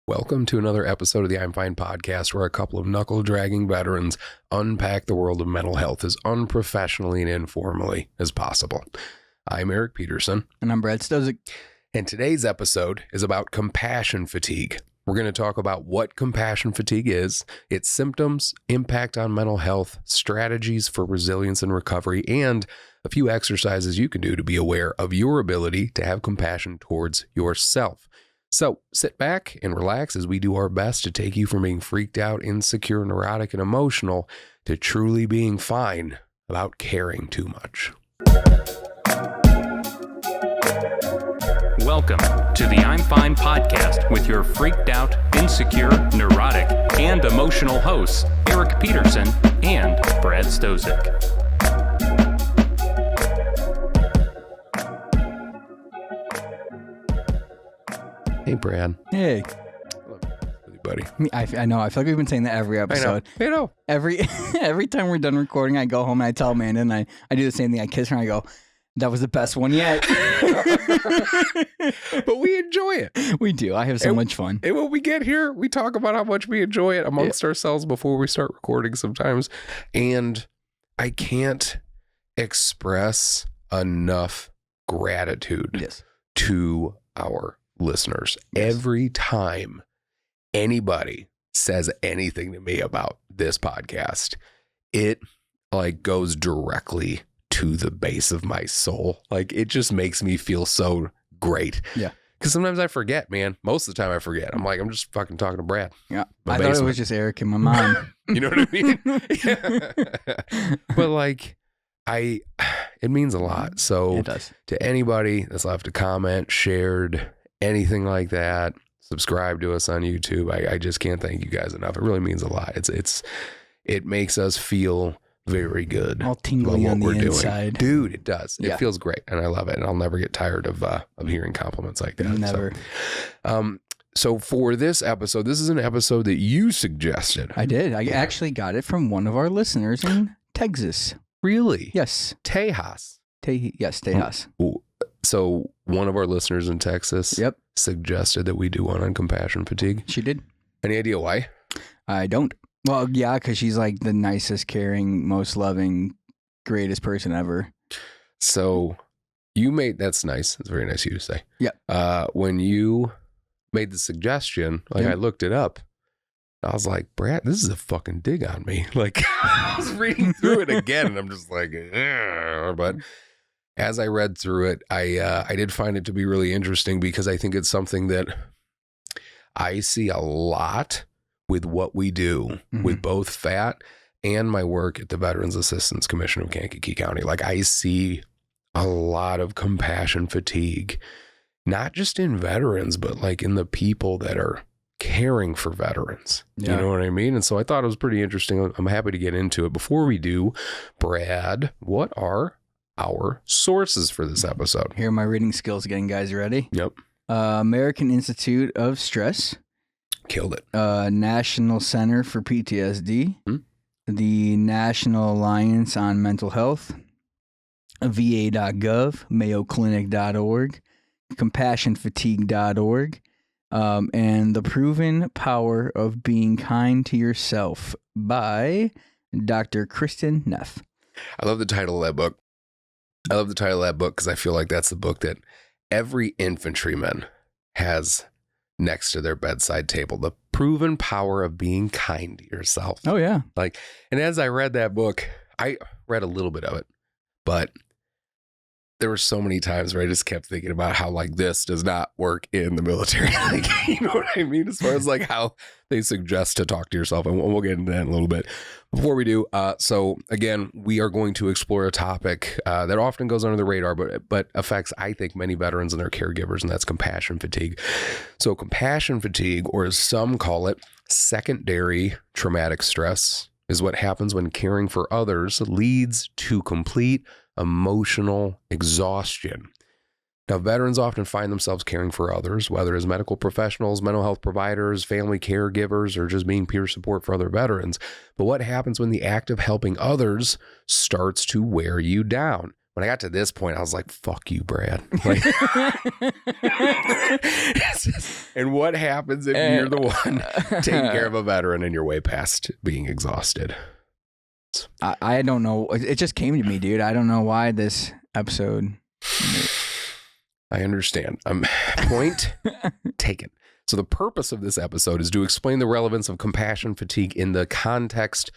Welcome to another episode of the I'm F.I.N.E. podcast, where a couple of knuckle-dragging veterans unpack the world of mental health as unprofessionally and informally as possible. I'm Eric Peterson. And I'm Brad Stosiek. And today's episode is about compassion fatigue. We're going to talk about what compassion fatigue is, its symptoms, impact on mental health, strategies for resilience and recovery, and a few exercises you can do to be aware of your ability to have compassion towards yourself. So sit back and relax as we do our best to take you from being freaked out, insecure, neurotic, and emotional to truly being fine without caring too much. Welcome to the I'm F.I.N.E. podcast with your freaked out, insecure, neurotic, and emotional hosts, Eric Peterson and Brad Stosiek. Hey, Brad. Hey. Buddy. I know. I feel like we've been saying that every episode. I know. Every time we're done recording, I go home and I tell Amanda, and I do the same thing. I kiss her and I go, that was the best one yet. But we enjoy it. We do. I have so much fun. And when we get here, we talk about how much we enjoy it amongst ourselves before we start recording sometimes. And I can't express enough gratitude to our listeners. Every time anybody says anything to me about this podcast, it like goes directly to the base of my soul. Like, it just makes me feel so great. Yeah. Because sometimes I forget, man. Most of the time I forget. I'm like, I'm just fucking talking to Brad. Yeah. I thought it was just Eric and my mom. You know what I mean? Yeah. But like, it means a lot. So it does. To anybody that's left a comment, shared, anything like that, subscribe to us on YouTube. I just can't thank you guys enough. It really means a lot. It makes us feel very good. All tingly on the inside. Dude, it does. It feels great. And I love it. And I'll never get tired of hearing compliments like that. Never. So for this episode, this is an episode that you suggested. I did. I actually got it from one of our listeners in Texas. Really? Yes. Tejas. Yes, Tejas. So one of our listeners in Texas suggested that we do one on compassion fatigue. She did. Any idea why? I don't. Well, yeah, because she's like the nicest, caring, most loving, greatest person ever. So that's nice. It's very nice of you to say. Yeah. When you made the suggestion, I looked it up. I was like, Brad, this is a fucking dig on me. Like, I was reading through it again and I'm just like, but as I read through it, I did find it to be really interesting because I think it's something that I see a lot with what we do with both FAT and my work at the Veterans Assistance Commission of Kankakee County. Like, I see a lot of compassion fatigue, not just in veterans, but like in the people that are caring for veterans. Yeah. You know what I mean? And so I thought it was pretty interesting. I'm happy to get into it. Before we do, Brad, what are our sources for this episode? Here are my reading skills again, guys. Ready? Yep. American Institute of Stress. Killed it. National Center for PTSD. The National Alliance on Mental Health. VA.gov. MayoClinic.org. CompassionFatigue.org. And The Proven Power of Being Kind to Yourself by Dr. Kristen Neff. I love the title of that book. I love the title of that book because I feel like that's the book that every infantryman has next to their bedside table. The Proven Power of Being Kind to Yourself. Oh, yeah. And as I read that book, I read a little bit of it, but there were so many times where I just kept thinking about how like this does not work in the military. Like, you know what I mean? As far as like how they suggest to talk to yourself. And we'll get into that in a little bit. Before we do, so again, we are going to explore a topic that often goes under the radar, but affects, I think, many veterans and their caregivers, and that's compassion fatigue. So compassion fatigue, or as some call it, secondary traumatic stress, is what happens when caring for others leads to complete emotional exhaustion. Now, veterans often find themselves caring for others, whether as medical professionals, mental health providers, family caregivers, or just being peer support for other veterans. But what happens when the act of helping others starts to wear you down? when I got to this point, I was like, fuck you, Brad. Like, and what happens if you're the one taking care of a veteran and you're way past being exhausted? I don't know. It just came to me, dude. I don't know why this episode. I understand. Point taken. So the purpose of this episode is to explain the relevance of compassion fatigue in the context of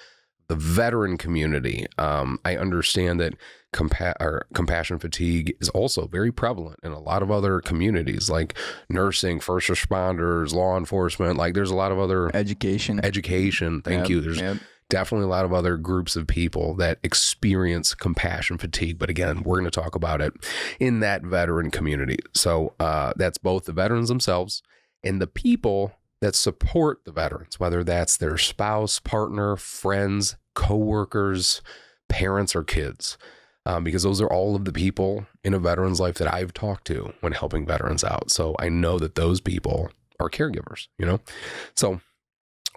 the veteran community. I understand that compassion fatigue is also very prevalent in a lot of other communities, like nursing, first responders, law enforcement. Like there's a lot of other education. Thank you. There's definitely a lot of other groups of people that experience compassion fatigue. But again, we're going to talk about it in that veteran community. So that's both the veterans themselves and the people that support the veterans, whether that's their spouse, partner, friends, coworkers, parents, or kids, because those are all of the people in a veteran's life that I've talked to when helping veterans out. So I know that those people are caregivers, you know? So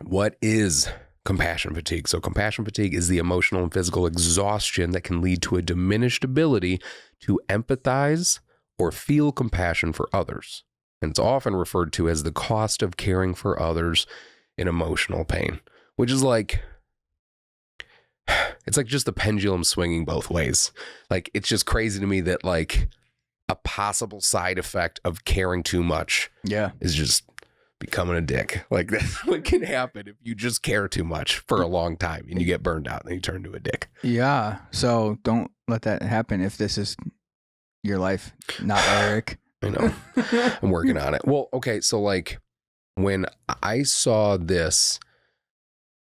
what is compassion fatigue? So compassion fatigue is the emotional and physical exhaustion that can lead to a diminished ability to empathize or feel compassion for others. And it's often referred to as the cost of caring for others in emotional pain, which is like, it's like just the pendulum swinging both ways. Like, it's just crazy to me that like a possible side effect of caring too much is just becoming a dick. Like that's what can happen if you just care too much for a long time and you get burned out and then you turn into a dick. Yeah. So don't let that happen if this is your life, not Eric. I know. I'm working on it. Well, okay. So like when I saw this,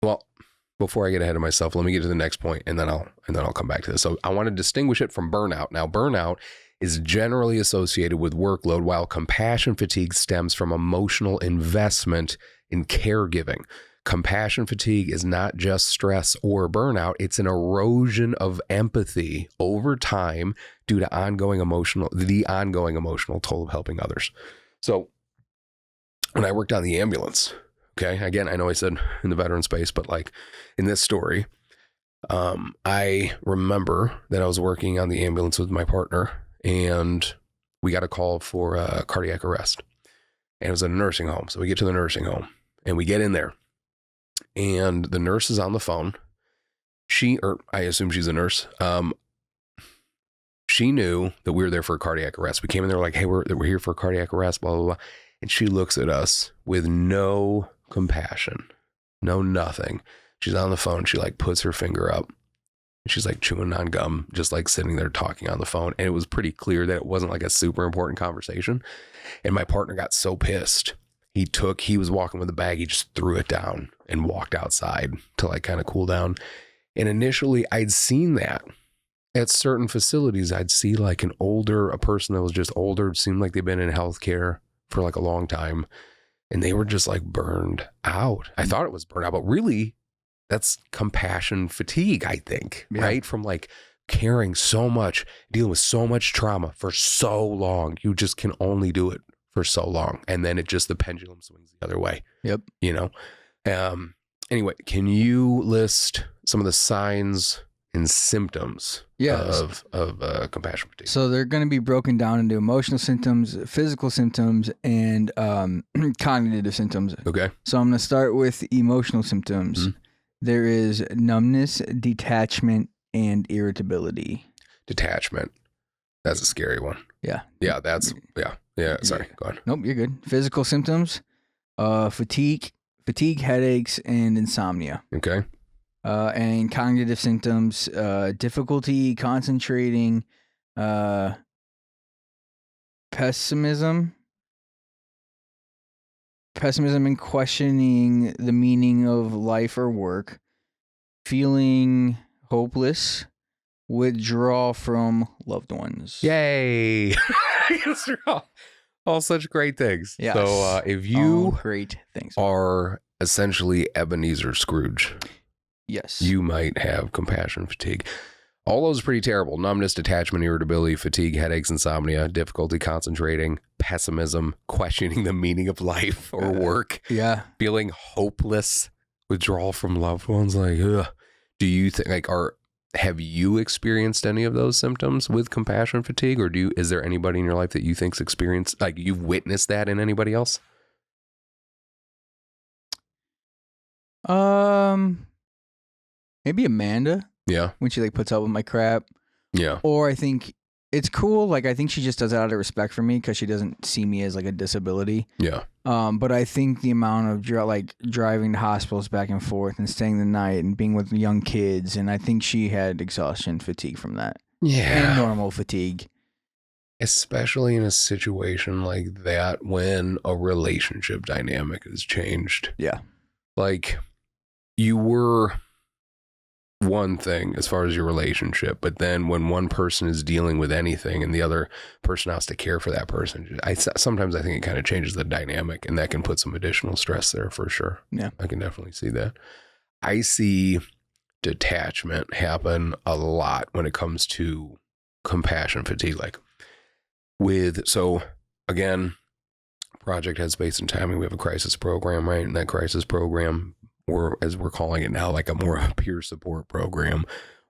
well, before I get ahead of myself, let me get to the next point and then I'll come back to this. So I want to distinguish it from burnout. Now, burnout is generally associated with workload, while compassion fatigue stems from emotional investment in caregiving. Compassion fatigue is not just stress or burnout. It's an erosion of empathy over time due to the ongoing emotional toll of helping others. So when I worked on the ambulance, okay, again, I know I said in the veteran space, but like in this story, I remember that I was working on the ambulance with my partner and we got a call for a cardiac arrest, and it was at a nursing home. So we get to the nursing home and we get in there and the nurse is on the phone. I assume she's a nurse. She knew that we were there for a cardiac arrest. We came in there like, hey, we're here for a cardiac arrest, blah, blah, blah. And she looks at us with no compassion, no nothing. She's on the phone. She like puts her finger up. She's like chewing on gum, just like sitting there talking on the phone. And it was pretty clear that it wasn't like a super important conversation. And my partner got so pissed. He was walking with a bag. He just threw it down and walked outside to like kind of cool down. And initially I'd seen that at certain facilities. I'd see like a person that was just older. It seemed like they've been in healthcare for like a long time and they were just like burned out. I thought it was burnout, but really that's compassion fatigue, I think, right? From like caring so much, dealing with so much trauma for so long. You just can only do it for so long. And then the pendulum swings the other way. Yep. You know? Anyway, can you list some of the signs and symptoms of compassion fatigue? So they're going to be broken down into emotional symptoms, physical symptoms, and cognitive symptoms. Okay. So I'm going to start with emotional symptoms. Mm-hmm. There is numbness, detachment, and irritability. Detachment. That's a scary one. Yeah. Yeah, sorry, go on. Nope, you're good. Physical symptoms, fatigue, headaches, and insomnia. Okay. And cognitive symptoms, difficulty concentrating, pessimism and questioning the meaning of life or work, feeling hopeless, withdrawal from loved ones. Yay. all such great things. Yes. So if you great things are essentially Ebenezer Scrooge, yes, you might have compassion fatigue. All those are pretty terrible. Numbness, detachment, irritability, fatigue, headaches, insomnia, difficulty concentrating, pessimism, questioning the meaning of life or work. Yeah. Feeling hopeless, withdrawal from loved ones. Like, ugh. Do you think, like, have you experienced any of those symptoms with compassion fatigue, or is there anybody in your life that you think's experienced, like you've witnessed that in anybody else? Maybe Amanda. Yeah. When she like puts up with my crap. Yeah. Or I think it's cool. Like I think she just does it out of respect for me because she doesn't see me as like a disability. Yeah. But I think the amount of driving to hospitals back and forth and staying the night and being with young kids, and I think she had exhaustion fatigue from that. Yeah. And normal fatigue. Especially in a situation like that when a relationship dynamic has changed. Yeah. Like you were one thing as far as your relationship, but then when one person is dealing with anything and the other person has to care for that person, sometimes I think it kind of changes the dynamic, and that can put some additional stress there for sure. Yeah. I can definitely see that. I see detachment happen a lot when it comes to compassion fatigue. So again, Project Headspace and Timing, we have a crisis program, right? And that crisis program, or as we're calling it now, like a more peer support program,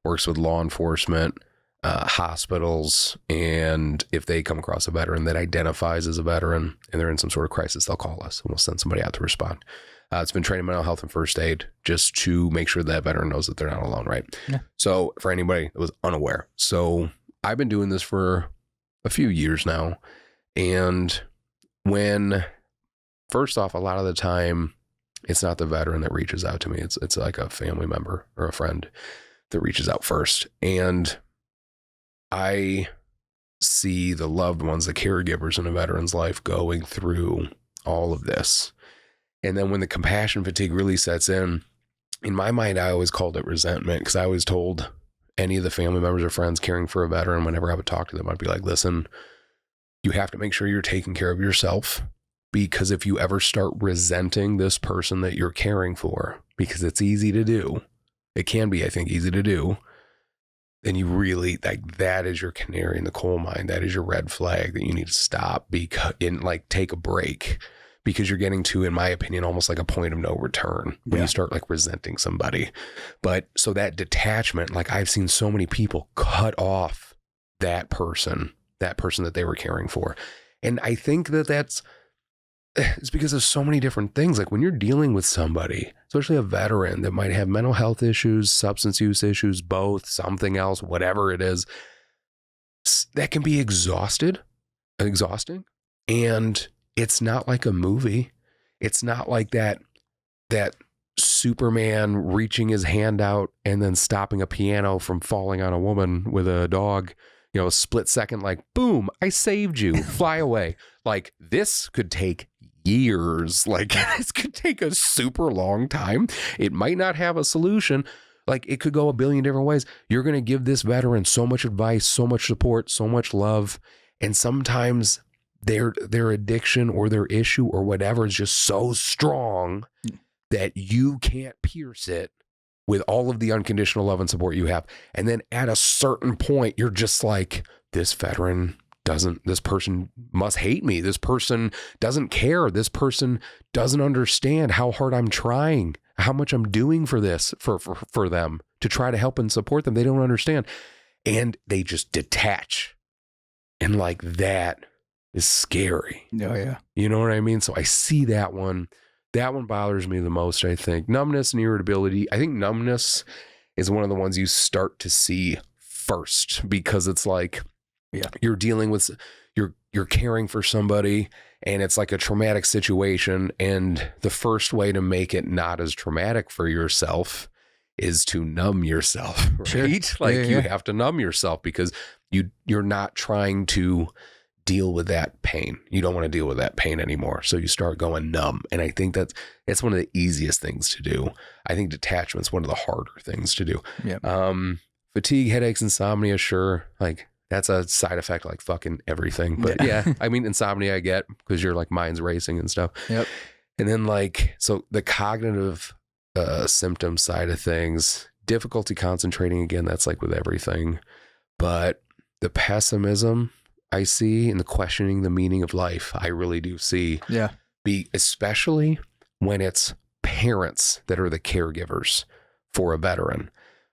works with law enforcement, hospitals, and if they come across a veteran that identifies as a veteran and they're in some sort of crisis, they'll call us and we'll send somebody out to respond. It's been training mental health and first aid just to make sure that veteran knows that they're not alone, right? Yeah. So for anybody that was unaware, so I've been doing this for a few years now, and first off, a lot of the time, it's not the veteran that reaches out to me. It's like a family member or a friend that reaches out first. And I see the loved ones, the caregivers in a veteran's life going through all of this. And then when the compassion fatigue really sets in my mind, I always called it resentment, because I always told any of the family members or friends caring for a veteran, whenever I would talk to them, I'd be like, listen, you have to make sure you're taking care of yourself. Because if you ever start resenting this person that you're caring for, because it's easy to do, it can be, I think, easy to do, then you really, that is your canary in the coal mine. That is your red flag that you need to stop take a break, because you're getting to, in my opinion, almost like a point of no return when you start resenting somebody. But so that detachment, I've seen so many people cut off that person that they were caring for. And I think it's because of so many different things. Like when you're dealing with somebody, especially a veteran that might have mental health issues, substance use issues, both, something else, whatever it is, that can be exhausting. And it's not like a movie. It's not like that Superman reaching his hand out and then stopping a piano from falling on a woman with a dog, a split second, boom, I saved you, fly away. This could take years. This could take a super long time. It might not have a solution. It could go a billion different ways. You're going to give this veteran so much advice, so much support, so much love. And sometimes their addiction or their issue or whatever is just so strong that you can't pierce it with all of the unconditional love and support you have. And then at a certain point, you're just like, this person must hate me. This person doesn't care. This person doesn't understand how hard I'm trying, how much I'm doing for this, for them, to try to help and support them. They don't understand. And they just detach. And that is scary. Oh, yeah. You know what I mean? So I see that one. That one bothers me the most, I think. Numbness and irritability. I think numbness is one of the ones you start to see first, because it's you're dealing with, you're caring for somebody, and it's like a traumatic situation. And the first way to make it not as traumatic for yourself is to numb yourself, right? Sure. You have to numb yourself, because you're not trying to deal with that pain. You don't want to deal with that pain anymore. So you start going numb. And I think it's one of the easiest things to do. I think detachment's one of the harder things to do. Yeah. Fatigue, headaches, insomnia, sure. That's a side effect like fucking everything. But yeah, I mean, insomnia I get because your mind's racing and stuff. Yep. And then so the cognitive symptom side of things, difficulty concentrating, again, that's with everything. But the pessimism I see and the questioning the meaning of life, I really do see. Yeah. Especially when it's parents that are the caregivers for a veteran.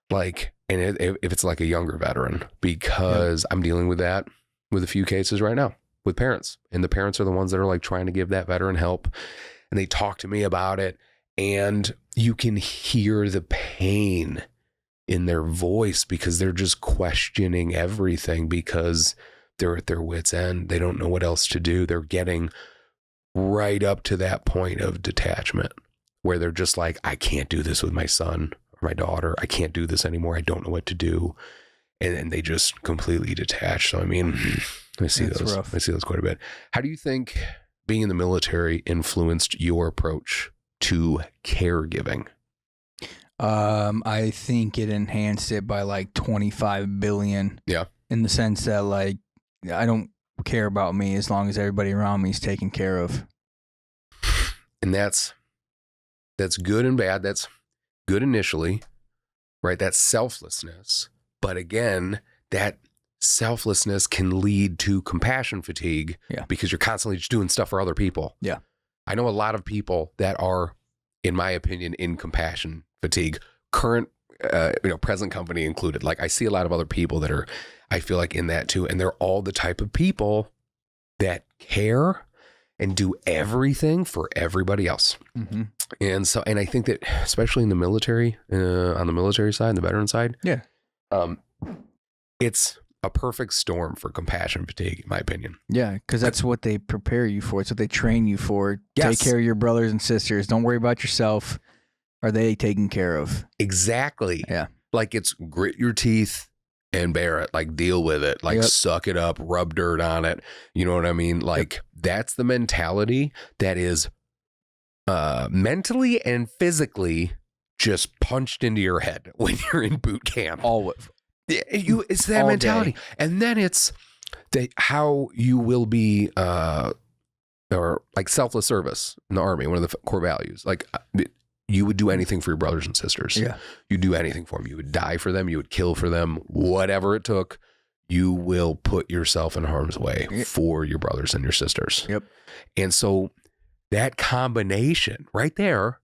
Like, and if it's like a younger veteran, because I'm dealing with that with a few cases right now with parents, and the parents are the ones that are like trying to give that veteran help, and they talk to me about it, and you can hear the pain in their voice because they're just questioning everything because they're at their wit's end. They don't know what else to do. They're getting right up to that point of detachment where they're just like, I can't do this with my son or my daughter. I can't do this anymore. I don't know what to do. And they just completely detach. So, I mean, I see those. Rough. I see those quite a bit. How do you think being in the military influenced your approach to caregiving? I think it enhanced it by like 25 billion. Yeah. In the sense that like, I don't care about me as long as everybody around me is taken care of. And that's good and bad. That's good initially, right? That's selflessness. But again, that selflessness can lead to compassion fatigue because you're constantly just doing stuff for other people. Yeah. I know a lot of people that are, in my opinion, in compassion fatigue, current, present company included. Like I see a lot of other people that are, I feel like in that too. And they're all the type of people that care and do everything for everybody else. Mm-hmm. And I think that especially in the military, on the military side, the veteran side, it's a perfect storm for compassion fatigue, in my opinion. Yeah, because that's what they prepare you for. It's what they train you for. Yes. Take care of your brothers and sisters. Don't worry about yourself. Are they taken care of? Exactly. Yeah. Like it's grit your teeth and bear it. Like deal with it. Like suck it up, rub dirt on it. You know what I mean? Like that's the mentality that is mentally and physically just punched into your head when you're in boot camp. Always. It's that all mentality. Day. And then it's how you will be, or like selfless service in the Army, one of the core values. Like you would do anything for your brothers and sisters. Yeah. You do anything for them. You would die for them. You would kill for them. Whatever it took, you will put yourself in harm's way for your brothers and your sisters. Yep. And so that combination right there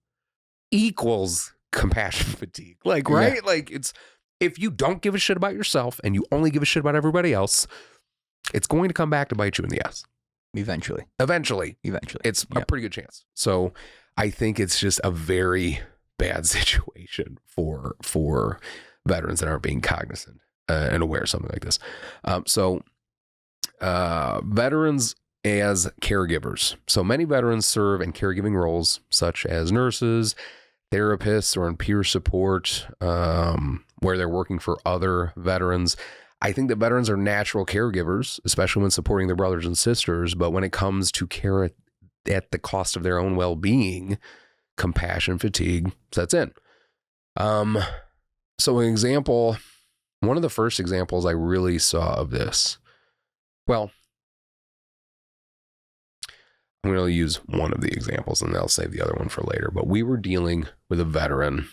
equals compassion fatigue. Like, right? Yeah. Like it's, if you don't give a shit about yourself and you only give a shit about everybody else, it's going to come back to bite you in the ass. Eventually. It's a pretty good chance. So I think it's just a very bad situation for veterans that aren't being cognizant and aware of something like this. Veterans as caregivers. So many veterans serve in caregiving roles such as nurses, therapists, or in peer support, where they're working for other veterans. I think that veterans are natural caregivers, especially when supporting their brothers and sisters. But when it comes to care at the cost of their own well-being, compassion fatigue sets in. So an example, one of the first examples I really saw of this, well, I'm going to use one of the examples and I'll save the other one for later. But we were dealing with a veteran,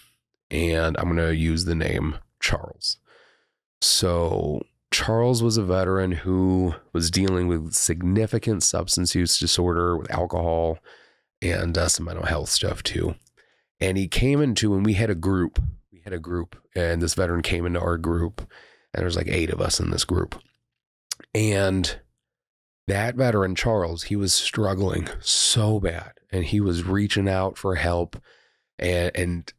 and I'm going to use the name Charles. So Charles was a veteran who was dealing with significant substance use disorder with alcohol and some mental health stuff too. And he came into, and we had a group, and this veteran came into our group, and there's like 8 of us in this group. And that veteran, Charles, he was struggling so bad, and he was reaching out for help. And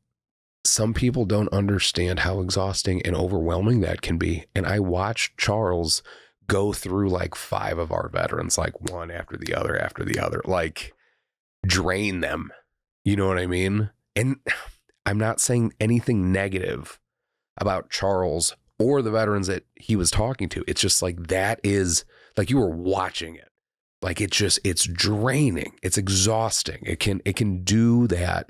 some people don't understand how exhausting and overwhelming that can be. And I watched Charles go through like 5 of our veterans, like one after the other, like drain them. You know what I mean? And I'm not saying anything negative about Charles or the veterans that he was talking to. It's just like, that is like, you were watching it. Like it's draining. It's exhausting. It can do that.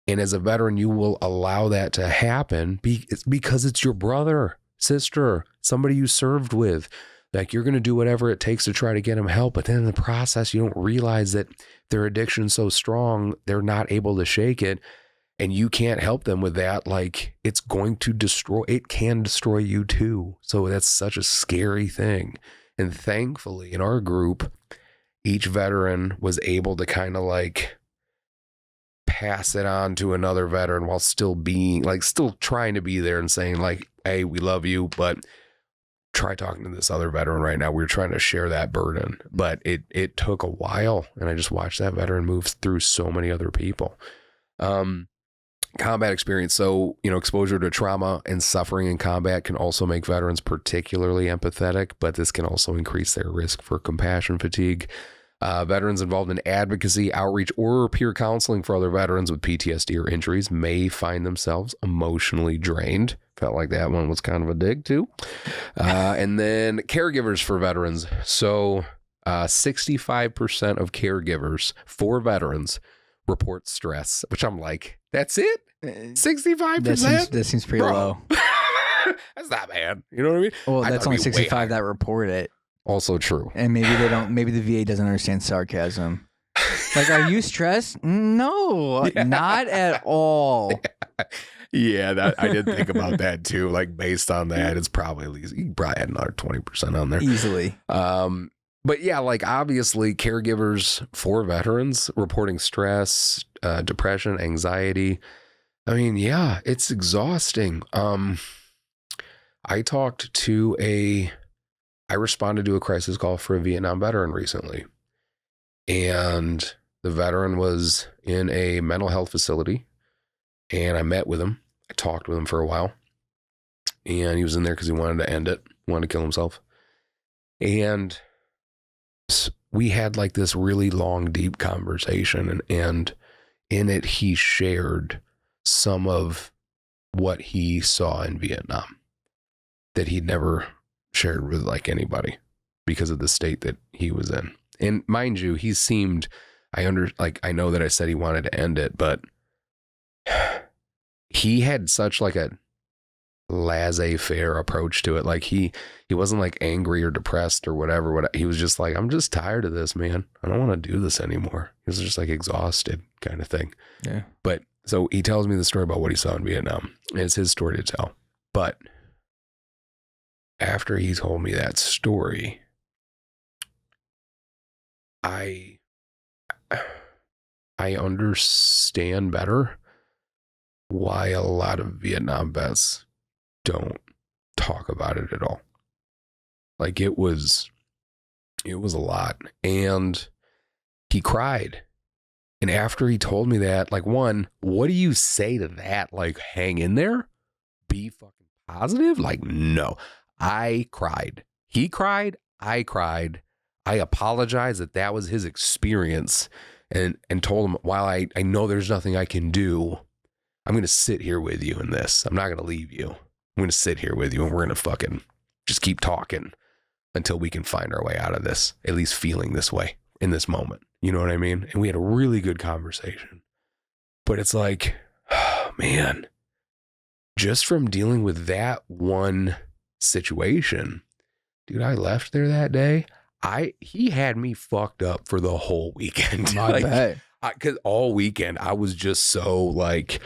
And as a veteran, you will allow that to happen because it's your brother, sister, somebody you served with. Like, you're going to do whatever it takes to try to get them help. But then in the process, you don't realize that their addiction's so strong, they're not able to shake it. And you can't help them with that. Like, it can destroy you too. So that's such a scary thing. And thankfully, in our group, each veteran was able to kind of like pass it on to another veteran while still being like, still trying to be there and saying like, hey, we love you, but try talking to this other veteran right now. We're trying to share that burden, but it took a while, and I just watched that veteran move through so many other people. Combat experience. So, exposure to trauma and suffering in combat can also make veterans particularly empathetic, but this can also increase their risk for compassion fatigue. Veterans involved in advocacy, outreach, or peer counseling for other veterans with PTSD or injuries may find themselves emotionally drained. Felt like that one was kind of a dig too. And then caregivers for veterans. So 65% of caregivers for veterans report stress, which I'm like, that's it? 65%? That seems pretty low. That's not bad. You know what I mean? Well, that's only 65 that report it. Also true. And maybe the VA doesn't understand sarcasm. Like, are you stressed? No, not at all. Yeah, I did think about that too. Like, based on that, it's probably at least, you can probably add another 20% on there. Easily. But yeah, like obviously caregivers for veterans reporting stress, depression, anxiety. I mean, yeah, it's exhausting. I responded to a crisis call for a Vietnam veteran recently, and the veteran was in a mental health facility, and I met with him. I talked with him for a while, and he was in there because he wanted to end it, wanted to kill himself. And we had like this really long, deep conversation, and in it, he shared some of what he saw in Vietnam that he'd never shared with like anybody because of the state that he was in. And mind you, he seemed, I know that I said he wanted to end it, but he had such like a laissez-faire approach to it. Like he wasn't like angry or depressed or whatever. He was just like, I'm just tired of this, man. I don't want to do this anymore. He was just like exhausted kind of thing. Yeah. But so he tells me the story about what he saw in Vietnam. And it's his story to tell. But after he told me that story, I understand better why a lot of Vietnam vets don't talk about it at all. Like it was a lot. And he cried. And after he told me that, like, one, what do you say to that? Like, hang in there? Be fucking positive? Like, no. I cried. He cried. I cried. I apologized that was his experience and told him, while I know there's nothing I can do, I'm going to sit here with you in this. I'm not going to leave you. I'm going to sit here with you, and we're going to fucking just keep talking until we can find our way out of this, at least feeling this way in this moment. You know what I mean? And we had a really good conversation. But it's like, oh, man, just from dealing with that one situation, dude, I left there that day. He had me fucked up for the whole weekend. I bet. Because all weekend I was just so like,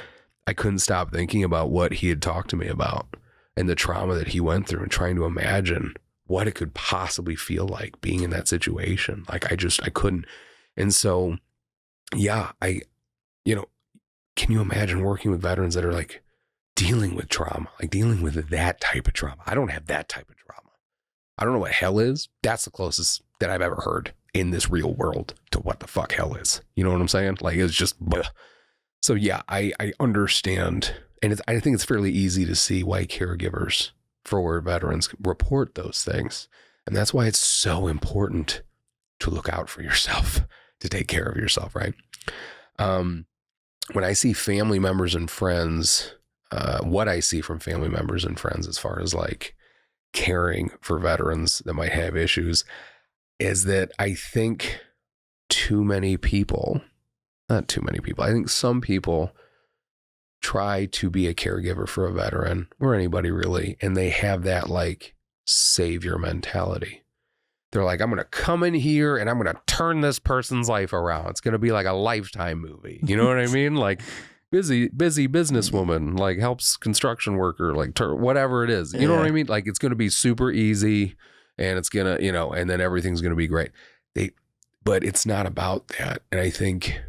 I couldn't stop thinking about what he had talked to me about and the trauma that he went through and trying to imagine what it could possibly feel like being in that situation. Like I couldn't. And so, yeah, can you imagine working with veterans that are like dealing with trauma, like dealing with that type of trauma? I don't have that type of trauma. I don't know what hell is. That's the closest that I've ever heard in this real world to what the fuck hell is. You know what I'm saying? Like it's just, bleh. So yeah, I understand. And I think it's fairly easy to see why caregivers for veterans report those things. And that's why it's so important to look out for yourself, to take care of yourself, right? When I see family members and friends, what I see from family members and friends as far as like caring for veterans that might have issues is that I think I think some people try to be a caregiver for a veteran or anybody really, and they have that like savior mentality. They're like, I'm going to come in here and I'm going to turn this person's life around. It's going to be like a Lifetime movie. You know what I mean? Like busy businesswoman, like helps construction worker, like whatever it is. You know what I mean? Like it's going to be super easy and it's going to, and then everything's going to be great. But it's not about that. And I think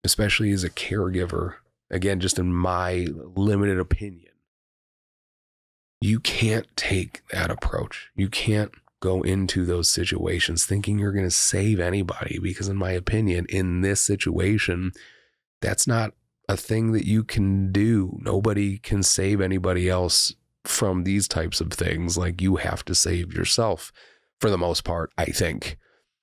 especially as a caregiver, again, just in my limited opinion, you can't take that approach. You can't go into those situations thinking you're going to save anybody, because in my opinion, in this situation, that's not a thing that you can do. Nobody can save anybody else from these types of things. Like, you have to save yourself for the most part, I think.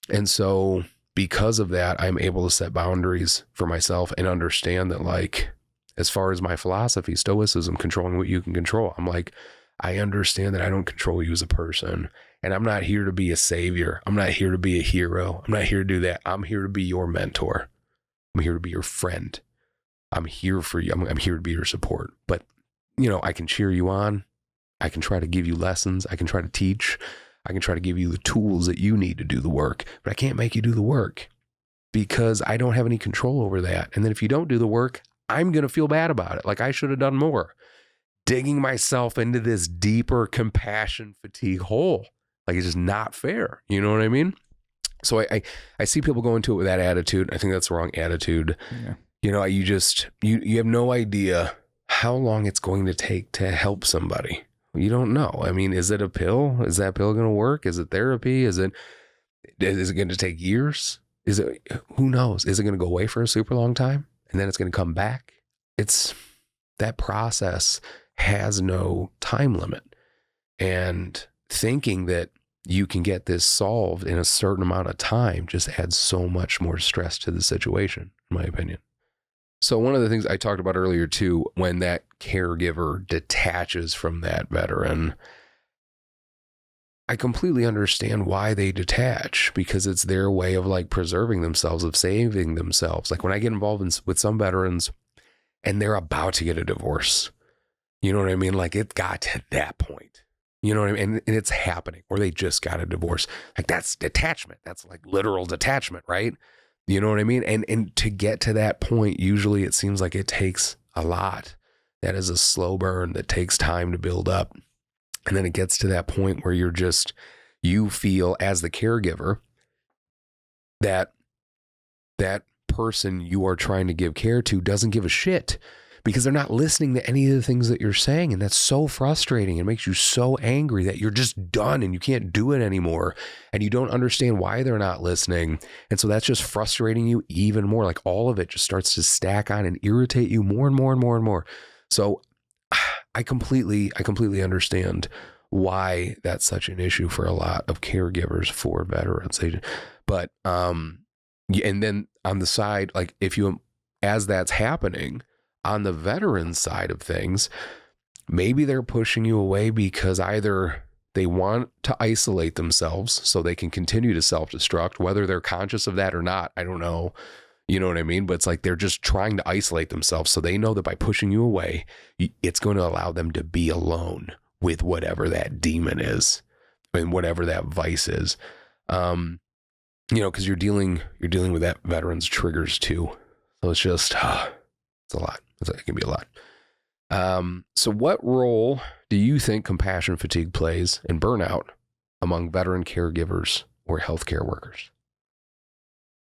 And so because of that, I'm able to set boundaries for myself and understand that, like, as far as my philosophy, stoicism, controlling what you can control, I'm like, I understand that I don't control you as a person, and I'm not here to be a savior. I'm not here to be a hero. I'm not here to do that. I'm here to be your mentor. I'm here to be your friend. I'm here for you. I'm here to be your support. But, you know, I can cheer you on. I can try to give you lessons. I can try to teach. I can try to give you the tools that you need to do the work, but I can't make you do the work because I don't have any control over that. And then if you don't do the work, I'm going to feel bad about it. Like, I should have done more. Digging myself into this deeper compassion fatigue hole. Like, it's just not fair. You know what I mean? So I see people go into it with that attitude. I think that's the wrong attitude. Yeah. You know, you have no idea how long it's going to take to help somebody. You don't know. I mean, is it a pill? Is that pill going to work? Is it therapy? Is it going to take years? Who knows? Is it going to go away for a super long time and then it's going to come back? That process has no time limit. And thinking that you can get this solved in a certain amount of time just adds so much more stress to the situation, in my opinion. So one of the things I talked about earlier too, when that caregiver detaches from that veteran, I completely understand why they detach, because it's their way of like preserving themselves, of saving themselves. Like when I get involved with some veterans and they're about to get a divorce, you know what I mean? Like it got to that point, you know what I mean? And it's happening, or they just got a divorce. Like that's detachment. That's like literal detachment, right? You know what I mean? And to get to that point, usually it seems like it takes a lot. That is a slow burn that takes time to build up. And then it gets to that point where you feel as the caregiver that person you are trying to give care to doesn't give a shit, because they're not listening to any of the things that you're saying. And that's so frustrating. It makes you so angry that you're just done and you can't do it anymore. And you don't understand why they're not listening. And so that's just frustrating you even more. Like all of it just starts to stack on and irritate you more and more and more and more. So I completely understand why that's such an issue for a lot of caregivers for veterans. But, and then on the side, like as that's happening, on the veteran side of things, maybe they're pushing you away because either they want to isolate themselves so they can continue to self-destruct, whether they're conscious of that or not, I don't know. You know what I mean? But it's like they're just trying to isolate themselves. So they know that by pushing you away, it's going to allow them to be alone with whatever that demon is and whatever that vice is. You know, because you're dealing with that veteran's triggers too. So it's just, it's a lot. It can be a lot. So what role do you think compassion fatigue plays in burnout among veteran caregivers or healthcare workers?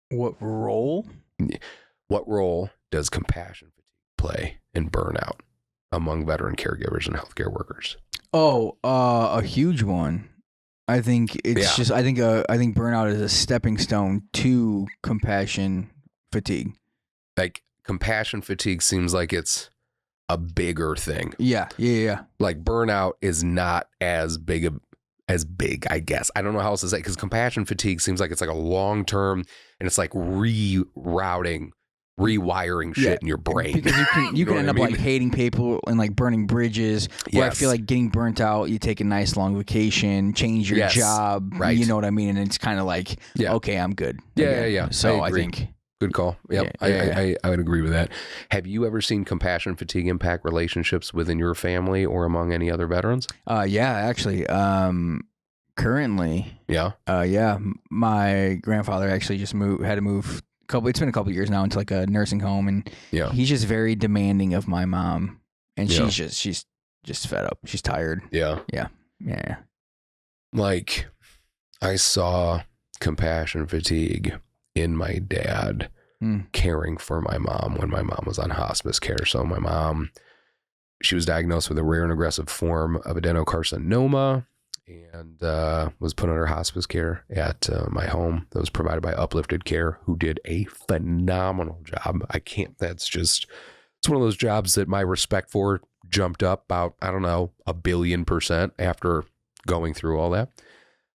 What role? What role does compassion fatigue play in burnout among veteran caregivers and healthcare workers? Oh, a huge one. I think it's I think burnout is a stepping stone to compassion fatigue. Like compassion fatigue seems like it's a bigger thing. Yeah. Like burnout is not as big, I guess. I don't know how else to say, because compassion fatigue seems like it's like a long term, and it's like rewiring shit in your brain. Because you can end up like hating people and like burning bridges. Where I feel like getting burnt out, you take a nice long vacation, change your job. Right. You know what I mean? And it's kind of like, okay, I'm good. Yeah. So I think. Good call. Yep. I would agree with that. Have you ever seen compassion fatigue impact relationships within your family or among any other veterans? Yeah, actually. Currently. Yeah. My grandfather actually just had to move. It's been a couple years now into like a nursing home, and he's just very demanding of my mom, and she's just fed up. She's tired. Yeah. Like I saw compassion fatigue in my dad caring for my mom when my mom was on hospice care. So my mom, she was diagnosed with a rare and aggressive form of adenocarcinoma and was put under hospice care at my home. That was provided by Uplifted Care, who did a phenomenal job. It's one of those jobs that my respect for jumped up about, I don't know, 1,000,000,000% after going through all that.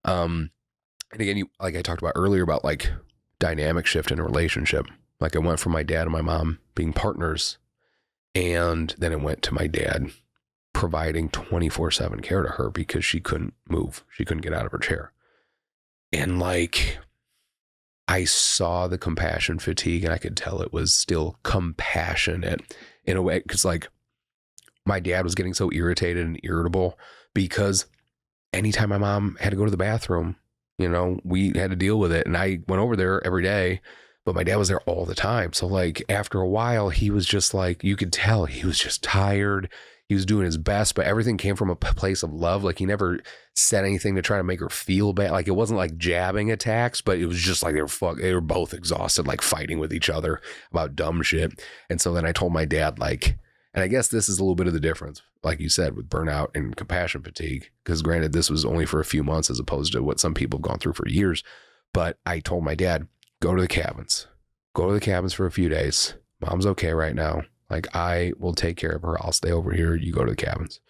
And again, like I talked about earlier about like dynamic shift in a relationship. Like I went from my dad and my mom being partners, and then it went to my dad providing 24/7 care to her because she couldn't move. She couldn't get out of her chair. And like, I saw the compassion fatigue, and I could tell it was still compassionate in a way. Cause like my dad was getting so irritated and irritable because anytime my mom had to go to the bathroom, you know, we had to deal with it. And I went over there every day, but my dad was there all the time. So like after a while, he was just like, you could tell he was just tired. He was doing his best, but everything came from a place of love. Like he never said anything to try to make her feel bad. Like it wasn't like jabbing attacks, but it was just like they were both exhausted, like fighting with each other about dumb shit. And so then I told my dad, like, and I guess this is a little bit of the difference, like you said, with burnout and compassion fatigue, because granted, this was only for a few months as opposed to what some people have gone through for years. But I told my dad, go to the cabins for a few days. Mom's okay right now. Like, I will take care of her. I'll stay over here. You go to the cabins.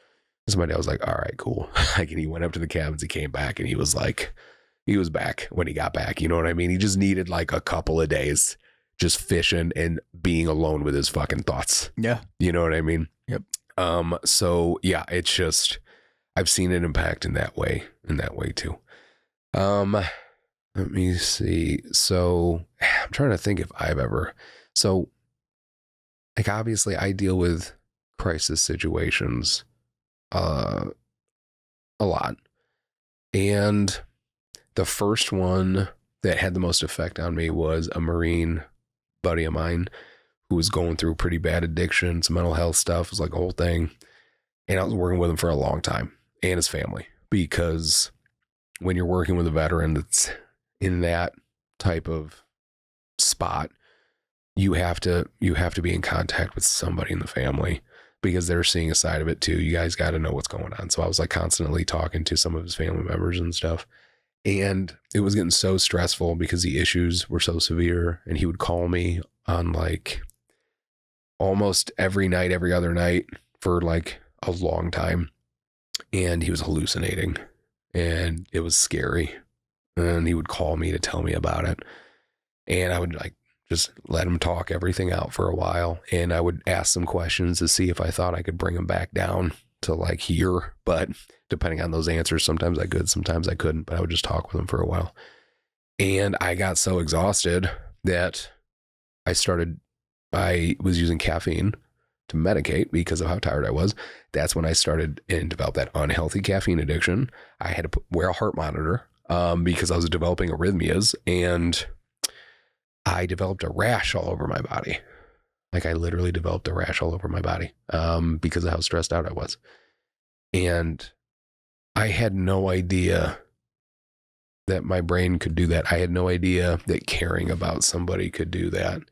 So my dad was like, all right, cool. Like, and he went up to the cabins. He came back and he was like, he was back when he got back. You know what I mean? He just needed like a couple of days just fishing and being alone with his fucking thoughts. Yeah. You know what I mean? Yep. So yeah, it's just, I've seen it impact in that way too. Let me see. So I'm trying to think if I've ever, so like, obviously I deal with crisis situations, a lot. And the first one that had the most effect on me was a Marine buddy of mine who was going through pretty bad addiction, some mental health stuff. It was like a whole thing. And I was working with him for a long time, and his family, because when you're working with a veteran that's in that type of spot, you have to be in contact with somebody in the family because they're seeing a side of it too. You guys got to know what's going on. So I was like constantly talking to some of his family members and stuff. And it was getting so stressful because the issues were so severe. And he would call me on like almost every night, every other night for like a long time. And he was hallucinating, and it was scary. And he would call me to tell me about it. And I would like just let him talk everything out for a while. And I would ask some questions to see if I thought I could bring him back down to like here. But depending on those answers, sometimes I could, sometimes I couldn't, but I would just talk with him for a while. And I got so exhausted that I was using caffeine to medicate because of how tired I was. That's when I started and developed that unhealthy caffeine addiction. I had to wear a heart monitor because I was developing arrhythmias, and I developed a rash all over my body. Like, I literally developed a rash all over my body because of how stressed out I was. And I had no idea that my brain could do that. I had no idea that caring about somebody could do that,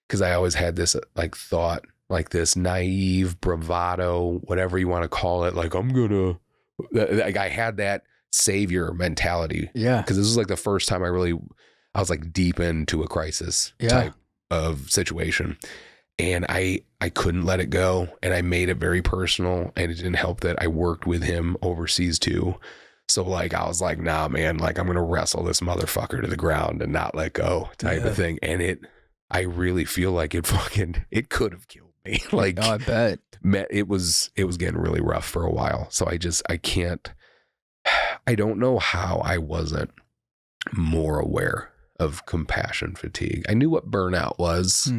because I always had this like thought, like this naive bravado, whatever you want to call it. Like, like I had that savior mentality. Yeah. Because this was like the first time I was like deep into a crisis type of situation. And I couldn't let it go. And I made it very personal. And it didn't help that I worked with him overseas too. So like, I was like, nah, man, like I'm going to wrestle this motherfucker to the ground and not let go type of thing. And I really feel like it could have killed me. Like, I bet it was getting really rough for a while. So I don't know how I wasn't more aware of compassion fatigue. I knew what burnout was.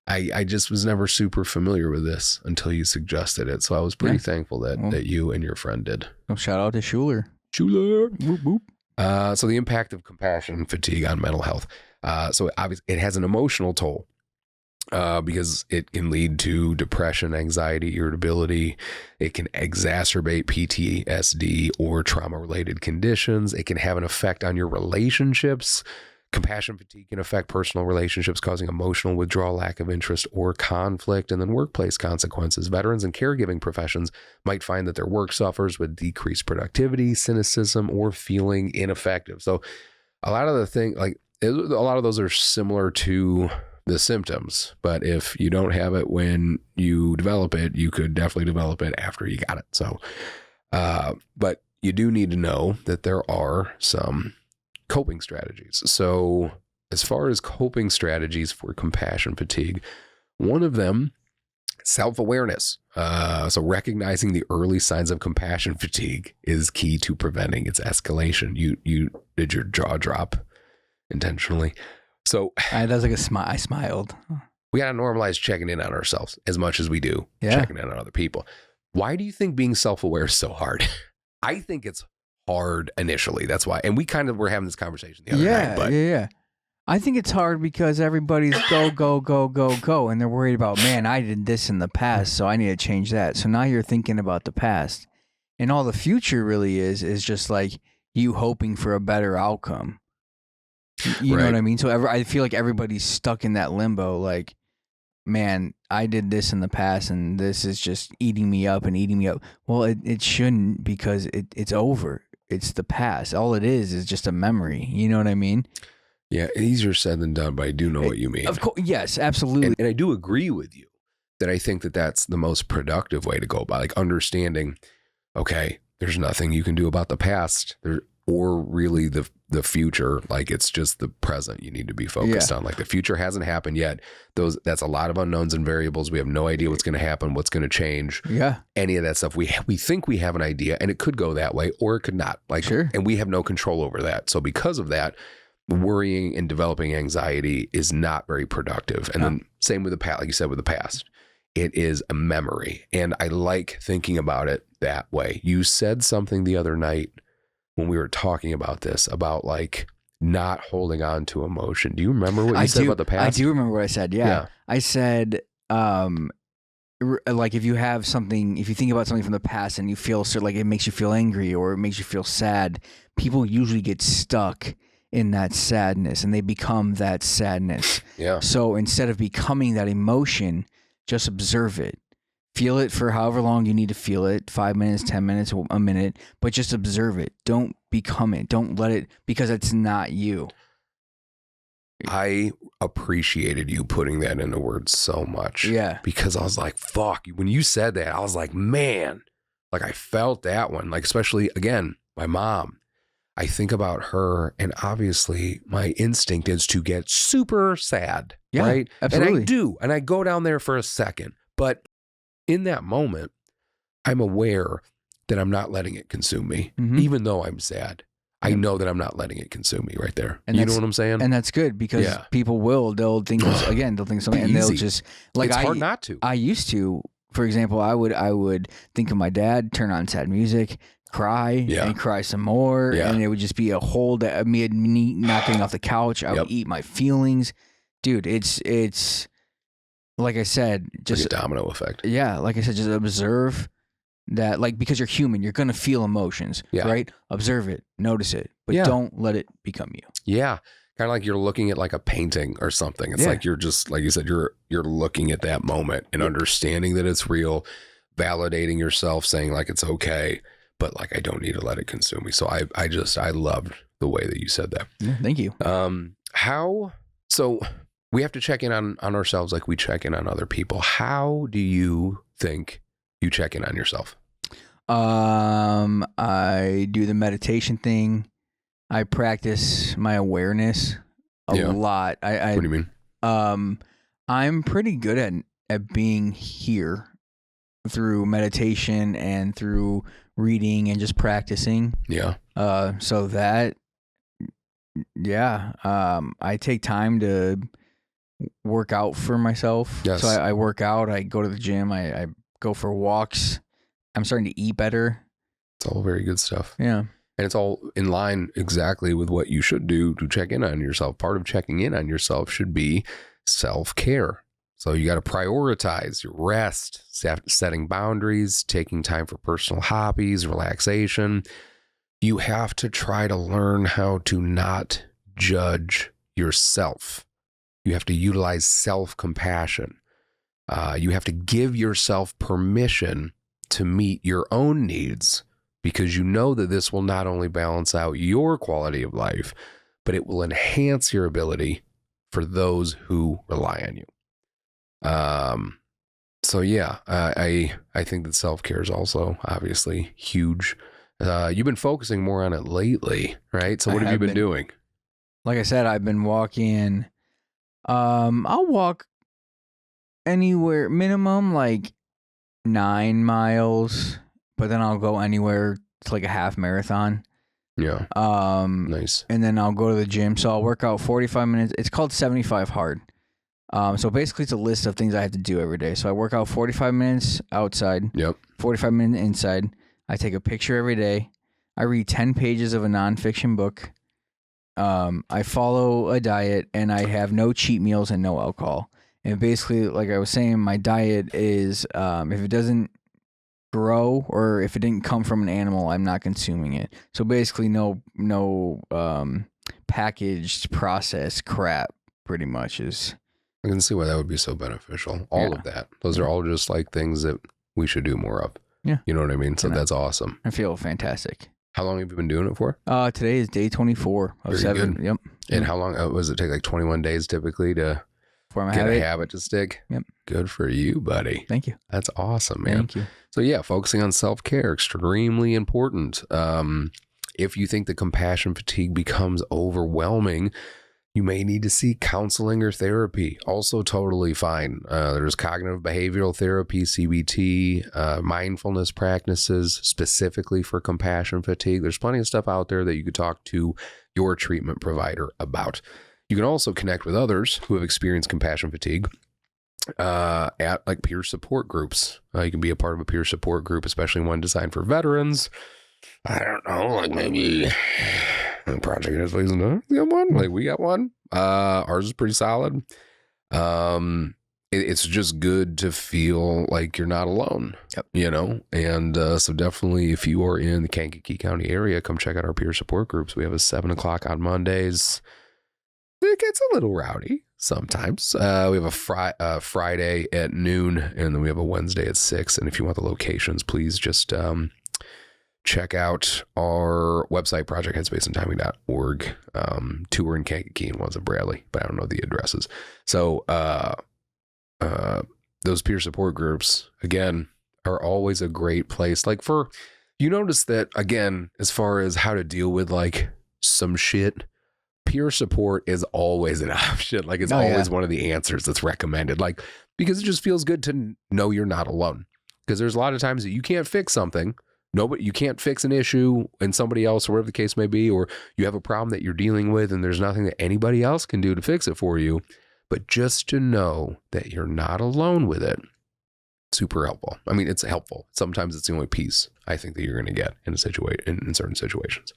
I just was never super familiar with this until you suggested it. So I was pretty thankful that you and your friend did. Well, shout out to Schuler. Whoop, whoop. So the impact of compassion fatigue on mental health. So obviously it has an emotional toll because it can lead to depression, anxiety, irritability. It can exacerbate PTSD or trauma-related conditions. It can have an effect on your relationships, Compassion fatigue can affect personal relationships, causing emotional withdrawal, lack of interest, or conflict. And then workplace consequences. Veterans and caregiving professions might find that their work suffers with decreased productivity, cynicism, or feeling ineffective. So a lot of those are similar to the symptoms, but if you don't have it when you develop it, you could definitely develop it after you got it. So, but you do need to know that there are some coping strategies. So as far as coping strategies for compassion fatigue, one of them, self-awareness. So recognizing the early signs of compassion fatigue is key to preventing its escalation. You did your jaw drop intentionally. So that was like a smile. I smiled. We got to normalize checking in on ourselves as much as we do checking in on other people. Why do you think being self-aware is so hard? I think it's hard initially. That's why. And we kind of were having this conversation the other night. But Yeah. I think it's hard because everybody's go. And they're worried about, man, I did this in the past, so I need to change that. So now you're thinking about the past. And all the future really is just like you hoping for a better outcome. You know what I mean? So I feel like everybody's stuck in that limbo. Like, man, I did this in the past and this is just eating me up. Well, it shouldn't, because it's over. It's the past. All it is just a memory. You know what I mean? Yeah, easier said than done, but I do know what you mean. Of course, yes, absolutely. And I do agree with you that I think that that's the most productive way to go about, like, understanding, okay, there's nothing you can do about the past or really the future. Like, it's just the present you need to be focused on. Like, the future hasn't happened yet. That's a lot of unknowns and variables. We have no idea what's going to happen, what's going to change. Yeah. Any of that stuff. We think we have an idea, and it could go that way or it could not. Like, sure. And we have no control over that. So because of that, worrying and developing anxiety is not very productive. And then same with the past, like you said, with the past, it is a memory. And I like thinking about it that way. You said something the other night when we were talking about this, about like not holding on to emotion. Do you remember what you said about the past? I do remember what I said. Yeah. I said, like if you have something, if you think about something from the past and you feel like it makes you feel angry or it makes you feel sad, people usually get stuck in that sadness and they become that sadness. Yeah. So instead of becoming that emotion, just observe it. Feel it for however long you need to feel it, 5 minutes, 10 minutes, a minute, but just observe it. Don't become it. Don't let it, because it's not you. I appreciated you putting that into words so much. Yeah. Because I was like, fuck, when you said that, I was like, man, like I felt that one. Like, especially again, my mom. I think about her, and obviously my instinct is to get super sad, right? Absolutely. And I do, and I go down there for a second. But in that moment, I'm aware that I'm not letting it consume me, even though I'm sad. I know that I'm not letting it consume me right there. And you know what I'm saying? And that's good, because people they'll think something, and they'll just, like, it's hard not to. I used to, for example, I would think of my dad, turn on sad music, cry and cry some more, and it would just be a whole day of me not getting off the couch. I would eat my feelings, dude. It's like I said, just like a domino effect. Yeah, like I said, just observe that, like, because you're human, you're gonna feel emotions, right? Observe it, notice it, but don't let it become you. Yeah, kind of like you're looking at like a painting or something. It's like you're just, like you said, you're looking at that moment and understanding that it's real, validating yourself, saying like it's okay. But like, I don't need to let it consume me. So I loved the way that you said that. Yeah, thank you. So we have to check in on ourselves like we check in on other people. How do you think you check in on yourself? I do the meditation thing. I practice my awareness a lot. What do you mean? I'm pretty good at being here through meditation and through reading and just practicing. Yeah. So that, I take time to work out for myself. Yes. So I work out, I go to the gym, I go for walks. I'm starting to eat better. It's all very good stuff. Yeah. And it's all in line exactly with what you should do to check in on yourself. Part of checking in on yourself should be self-care. So you got to prioritize your rest, setting boundaries, taking time for personal hobbies, relaxation. You have to try to learn how to not judge yourself. You have to utilize self-compassion. You have to give yourself permission to meet your own needs, because you know that this will not only balance out your quality of life, but it will enhance your ability for those who rely on you. So yeah, I think that self-care is also obviously huge. You've been focusing more on it lately, right? So what have you been doing? Like I said, I've been walking. I'll walk anywhere, minimum like 9 miles, but then I'll go anywhere to like a half marathon. Yeah. Nice. And then I'll go to the gym. So I'll work out 45 minutes. It's called 75 hard. So basically it's a list of things I have to do every day. So I work out 45 minutes outside. Yep. 45 minutes inside. I take a picture every day. I read 10 pages of a nonfiction book. I follow a diet, and I have no cheat meals and no alcohol. And basically, like I was saying, my diet is, if it doesn't grow or if it didn't come from an animal, I'm not consuming it. So basically no packaged, processed crap pretty much is. I can see why that would be so beneficial. All of that. Those are all just like things that we should do more of. Yeah. You know what I mean? So that's awesome. I feel fantastic. How long have you been doing it for? Today is day 24 of Very 7. Good. Yep. And how long does it take? Like 21 days typically to get a habit to stick? Yep. Good for you, buddy. Thank you. That's awesome, man. Thank you. So yeah, focusing on self-care, extremely important. If you think the compassion fatigue becomes overwhelming, you may need to seek counseling or therapy. Also totally fine. There's cognitive behavioral therapy, CBT, mindfulness practices specifically for compassion fatigue. There's plenty of stuff out there that you could talk to your treatment provider about. You can also connect with others who have experienced compassion fatigue at like peer support groups. You can be a part of a peer support group, especially one designed for veterans. I don't know, like maybe Project is one. Like we got one. Ours is pretty solid. It's just good to feel like you're not alone. Yep. You know, and so definitely, if you are in the Kankakee County area, come check out our peer support groups. We have a 7:00 on Mondays. It gets a little rowdy sometimes. We have a Friday at noon, and then we have a Wednesday at 6. And if you want the locations, please just check out our website, projectheadspaceandtiming.org. 2 are in Kankakee and one's in Bradley, but I don't know the addresses. So those peer support groups, again, are always a great place. Like you notice that, again, as far as how to deal with like some shit, peer support is always an option. Like it's always one of the answers that's recommended. Like, because it just feels good to know you're not alone. Because there's a lot of times that you can't fix something. You can't fix an issue in somebody else or whatever the case may be, or you have a problem that you're dealing with and there's nothing that anybody else can do to fix it for you. But just to know that you're not alone with it, super helpful. I mean, it's helpful. Sometimes it's the only piece I think that you're going to get in certain situations.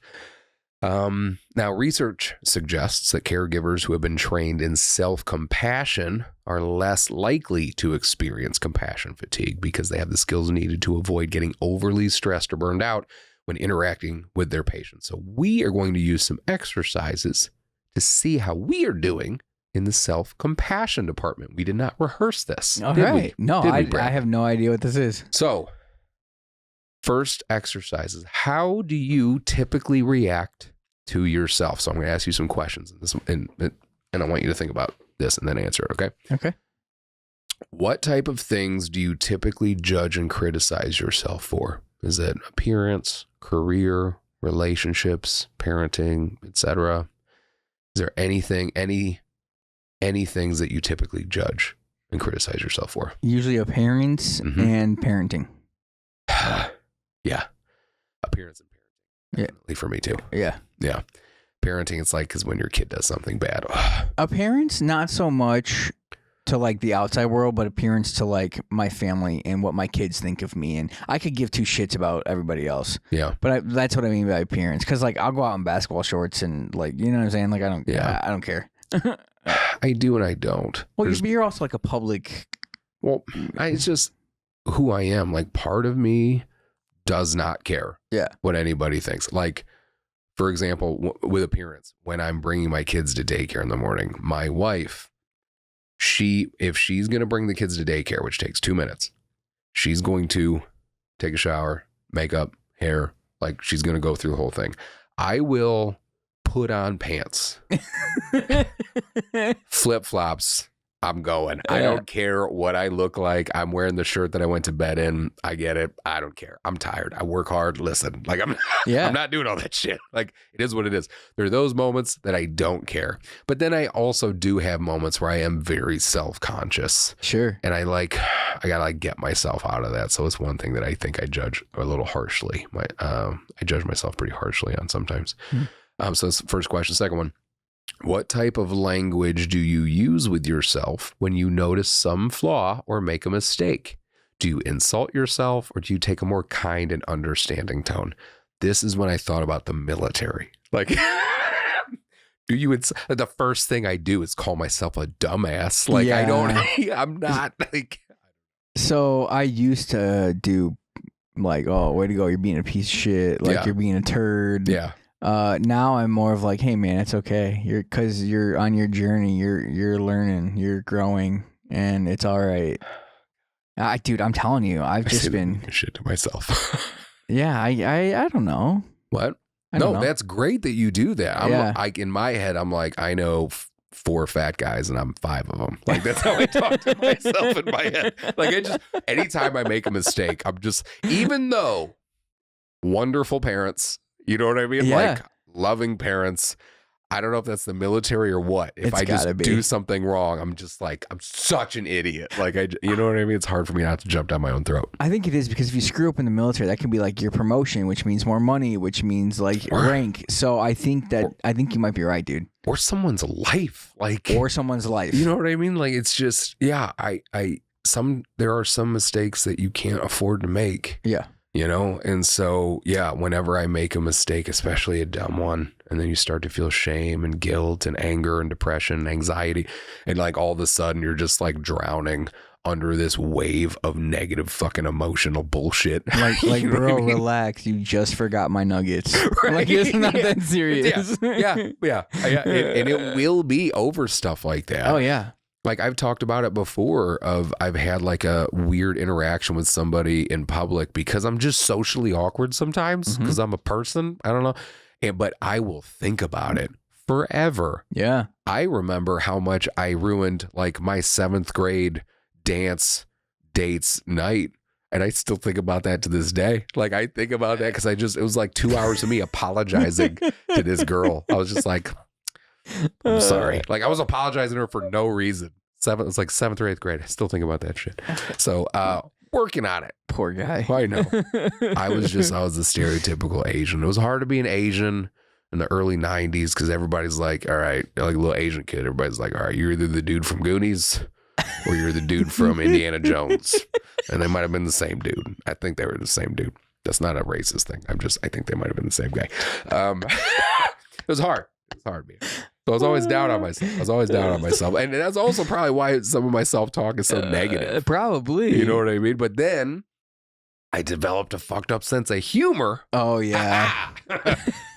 Now, research suggests that caregivers who have been trained in self-compassion are less likely to experience compassion fatigue because they have the skills needed to avoid getting overly stressed or burned out when interacting with their patients. So we are going to use some exercises to see how we are doing in the self-compassion department. We did not rehearse this. All right. No, I have no idea what this is. So, first exercises. How do you typically react to yourself? So I'm going to ask you some questions and I want you to think about this and then answer it. Okay. Okay. What type of things do you typically judge and criticize yourself for? Is it appearance, career, relationships, parenting, etc.? Is there any things that you typically judge and criticize yourself for? Usually appearance and parenting. Yeah. Appearance and parenting. Definitely for me too. Yeah. Yeah. Parenting, it's like, because when your kid does something bad. Appearance, not so much to like the outside world, but appearance to like my family and what my kids think of me. And I could give two shits about everybody else. Yeah. But that's what I mean by appearance. Because like I'll go out in basketball shorts and like, you know what I'm saying? Like I don't care. I do and I don't. Well, you're also like a public. Well, it's just who I am. Like part of me does not care what anybody thinks. Like for example, with appearance, when I'm bringing my kids to daycare in the morning, my wife, if she's going to bring the kids to daycare, which takes 2 minutes, she's going to take a shower, makeup, hair, like she's going to go through the whole thing. I will put on pants, flip-flops. I'm going. I don't care what I look like. I'm wearing the shirt that I went to bed in. I get it. I don't care. I'm tired. I work hard. Listen, like I'm not doing all that shit. Like it is what it is. There are those moments that I don't care. But then I also do have moments where I am very self-conscious. Sure. And I gotta like get myself out of that. So it's one thing that I think I judge a little harshly. I judge myself pretty harshly on sometimes. So that's the first question. Second one. What type of language do you use with yourself when you notice some flaw or make a mistake? Do you insult yourself or do you take a more kind and understanding tone? This is when I thought about the military. Like, the first thing I do is call myself a dumbass. Like, I'm not like. So I used to do like, oh, way to go. You're being a piece of shit. Like you're being a turd. Yeah. Now I'm more of like, hey man, it's okay. Cause you're on your journey. You're learning, you're growing, and it's all right. Dude, I'm telling you, I've just been shit to myself. Yeah. I don't know. What? No, that's great that you do that. I'm like, in my head, I'm like, I know 4 fat guys and I'm 5 of them. Like that's how I talk to myself in my head. Like anytime I make a mistake, I'm just, even though wonderful parents, you know what I mean? Yeah. Like loving parents. I don't know if that's the military or what. If I just do something wrong, I'm just like, I'm such an idiot. Like, you know what I mean? It's hard for me not to jump down my own throat. I think it is because if you screw up in the military, that can be like your promotion, which means more money, which means like rank. So I think you might be right, dude. Or someone's life. Or someone's life. You know what I mean? Like, it's just, there are some mistakes that you can't afford to make. Yeah. You know? And so, whenever I make a mistake, especially a dumb one, and then you start to feel shame and guilt and anger and depression and anxiety, and like all of a sudden you're just like drowning under this wave of negative fucking emotional bullshit. Like bro, relax. You just forgot my nuggets. Right? Like it's not that serious. Yeah. And it will be over stuff like that. Oh yeah. Like I've talked about it before I've had like a weird interaction with somebody in public because I'm just socially awkward sometimes because I'm a person. I don't know. But I will think about it forever. Yeah. I remember how much I ruined like my 7th grade dance dates night. And I still think about that to this day. Like I think about that because it was like 2 hours of me apologizing to this girl. I was just like, I'm sorry. Like I was apologizing to her for no reason. It's like 7th or 8th grade. I still think about that shit. So working on it. Poor guy. I know. I was the stereotypical Asian. It was hard to be an Asian in the early 90s because everybody's like, all right, like a little Asian kid. Everybody's like, all right, you're either the dude from Goonies or you're the dude from Indiana Jones. And they might have been the same dude. I think they were the same dude. That's not a racist thing. I think they might have been the same guy. It was hard. It's hard, man. So I was always down on myself. And that's also probably why some of my self-talk is so negative. Probably. You know what I mean? But then I developed a fucked up sense of humor. Oh, yeah.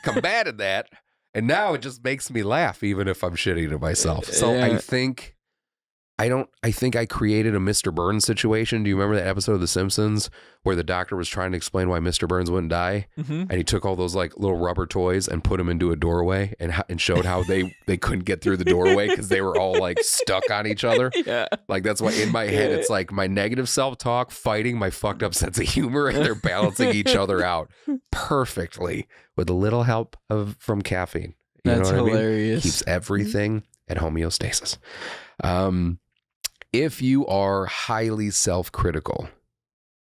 Combated that. And now it just makes me laugh, even if I'm shitty to myself. So I think I created a Mr. Burns situation. Do you remember that episode of The Simpsons where the doctor was trying to explain why Mr. Burns wouldn't die? And he took all those like little rubber toys and put them into a doorway and showed how they couldn't get through the doorway because they were all like stuck on each other. Yeah. Like that's why in my head, it's like my negative self-talk fighting my fucked up sense of humor and they're balancing each other out perfectly with a little help from caffeine. That's hilarious. Keeps everything at homeostasis. If you are highly self-critical,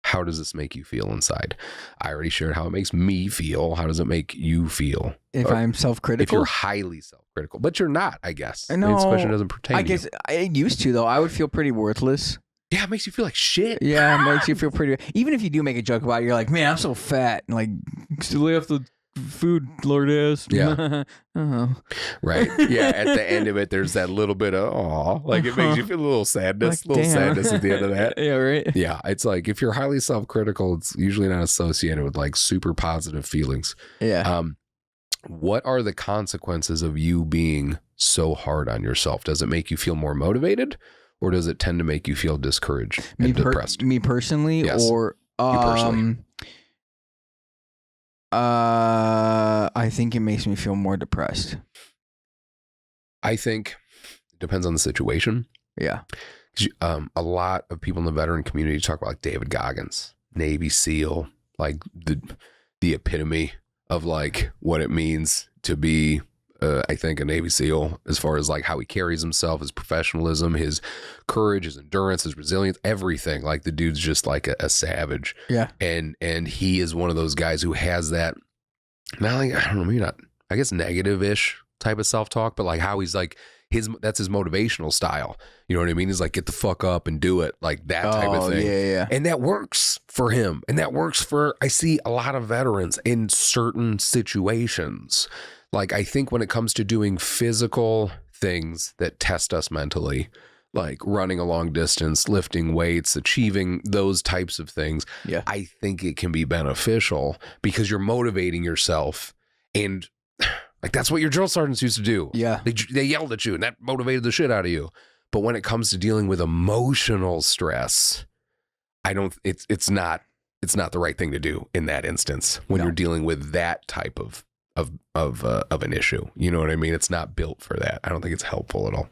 how does this make you feel inside? I already shared how it makes me feel. How does it make you feel? If I'm self-critical? If you're highly self-critical, but you're not, I guess. No, this question doesn't pertain to you. I guess I used to, though. I would feel pretty worthless. Yeah, it makes you feel like shit. Yeah, it makes you feel pretty. Even if you do make a joke about it, you're like, man, I'm so fat. And like, still lay off the food, Lord ass. Yeah. Right. Yeah. At the end of it, there's that little bit of aw. Like it makes you feel a little sadness. Like, sadness at the end of that. Yeah, right. Yeah. It's like if you're highly self-critical, it's usually not associated with like super positive feelings. Yeah. what are the consequences of you being so hard on yourself? Does it make you feel more motivated, or does it tend to make you feel discouraged and depressed? Me personally, yes. or you personally. I think it makes me feel more depressed. I think it depends on the situation. Yeah. A lot of people in the veteran community talk about like David Goggins, Navy SEAL, like the epitome of like what it means to be, I think, a Navy SEAL, as far as like how he carries himself, his professionalism, his courage, his endurance, his resilience, everything. Like the dude's just like a savage. Yeah. And he is one of those guys who has that, not like, I don't know, maybe not, I guess negative-ish type of self-talk, but like how he's like, that's his motivational style. You know what I mean? He's like, get the fuck up and do it. Like that type of thing. Yeah. And that works for him. And that works for, I see a lot of veterans in certain situations. Like I think when it comes to doing physical things that test us mentally, like running a long distance, lifting weights, achieving those types of things, yeah, I think it can be beneficial because you're motivating yourself. And like that's what your drill sergeants used to do. Yeah. They yelled at you and that motivated the shit out of you. But when it comes to dealing with emotional stress, it's not the right thing to do in that instance when you're dealing with that type of an issue. You know what I mean? It's not built for that. I don't think it's helpful at all.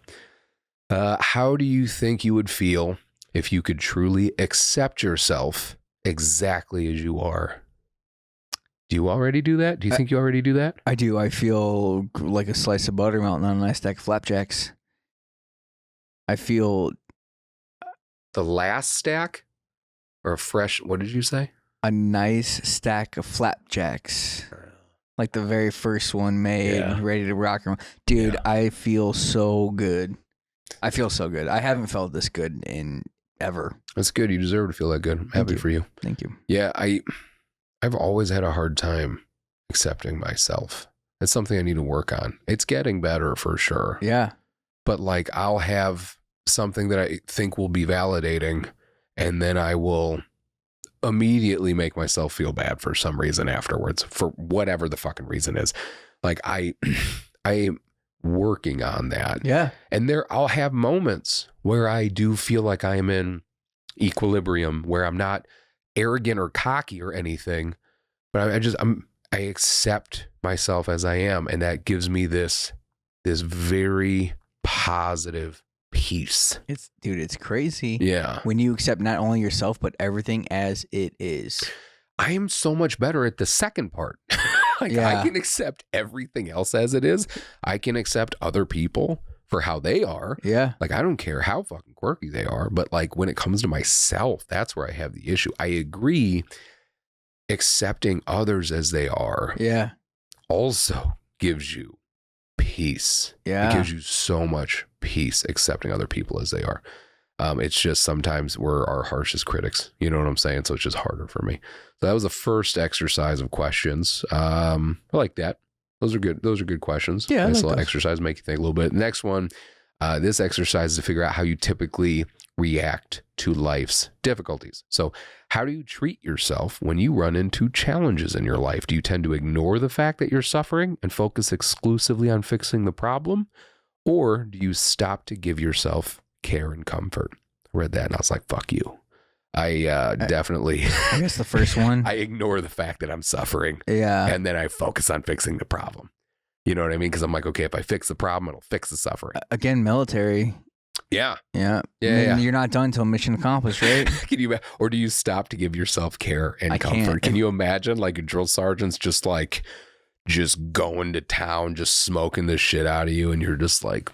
How do you think you would feel if you could truly accept yourself exactly as you are? Do you already do that? Do you think you already do that? I do. I feel like a slice of butter melting on a nice stack of flapjacks. I feel... The last stack? Or a fresh... What did you say? A nice stack of flapjacks. Like the very first one made, ready to rock and roll. Dude, I feel so good. I feel so good. I haven't felt this good in ever. That's good. You deserve to feel that good. I'm happy for you. Thank you. Yeah, I've always had a hard time accepting myself. It's something I need to work on. It's getting better for sure. Yeah. But like I'll have something that I think will be validating, and then I will immediately make myself feel bad for some reason afterwards, for whatever the fucking reason is. Like I am working on that. Yeah. And I'll have moments where I do feel like I'm in equilibrium, where I'm not arrogant or cocky or anything, but I accept myself as I am, and that gives me this very positive peace. It's crazy. Yeah. When you accept not only yourself but everything as it is. I am so much better at the second part. I can accept everything else as it is. I can accept other people for how they are. Yeah. Like I don't care how fucking quirky they are, but like when it comes to myself, that's where I have the issue. I agree, accepting others as they are also gives you peace. Yeah. It gives you so much peace accepting other people as they are. It's just sometimes we're our harshest critics. You know what I'm saying? So it's just harder for me. So that was the first exercise of questions. I like that. Those are good. Those are good questions. Yeah. Nice little exercise, make you think a little bit. Next one, this exercise is to figure out how you typically react to life's difficulties. So how do you treat yourself when you run into challenges in your life? Do you tend to ignore the fact that you're suffering and focus exclusively on fixing the problem? Or do you stop to give yourself care and comfort? I read that and I was like, fuck you. I definitely... I guess the first one. I ignore the fact that I'm suffering. Yeah. And then I focus on fixing the problem. You know what I mean? Because I'm like, okay, if I fix the problem, it'll fix the suffering. Again, military. Yeah. Yeah. Yeah. You're not done until mission accomplished, right? Or do you stop to give yourself care and comfort? Can you imagine like a drill sergeant's just going to town, just smoking the shit out of you, and you're just like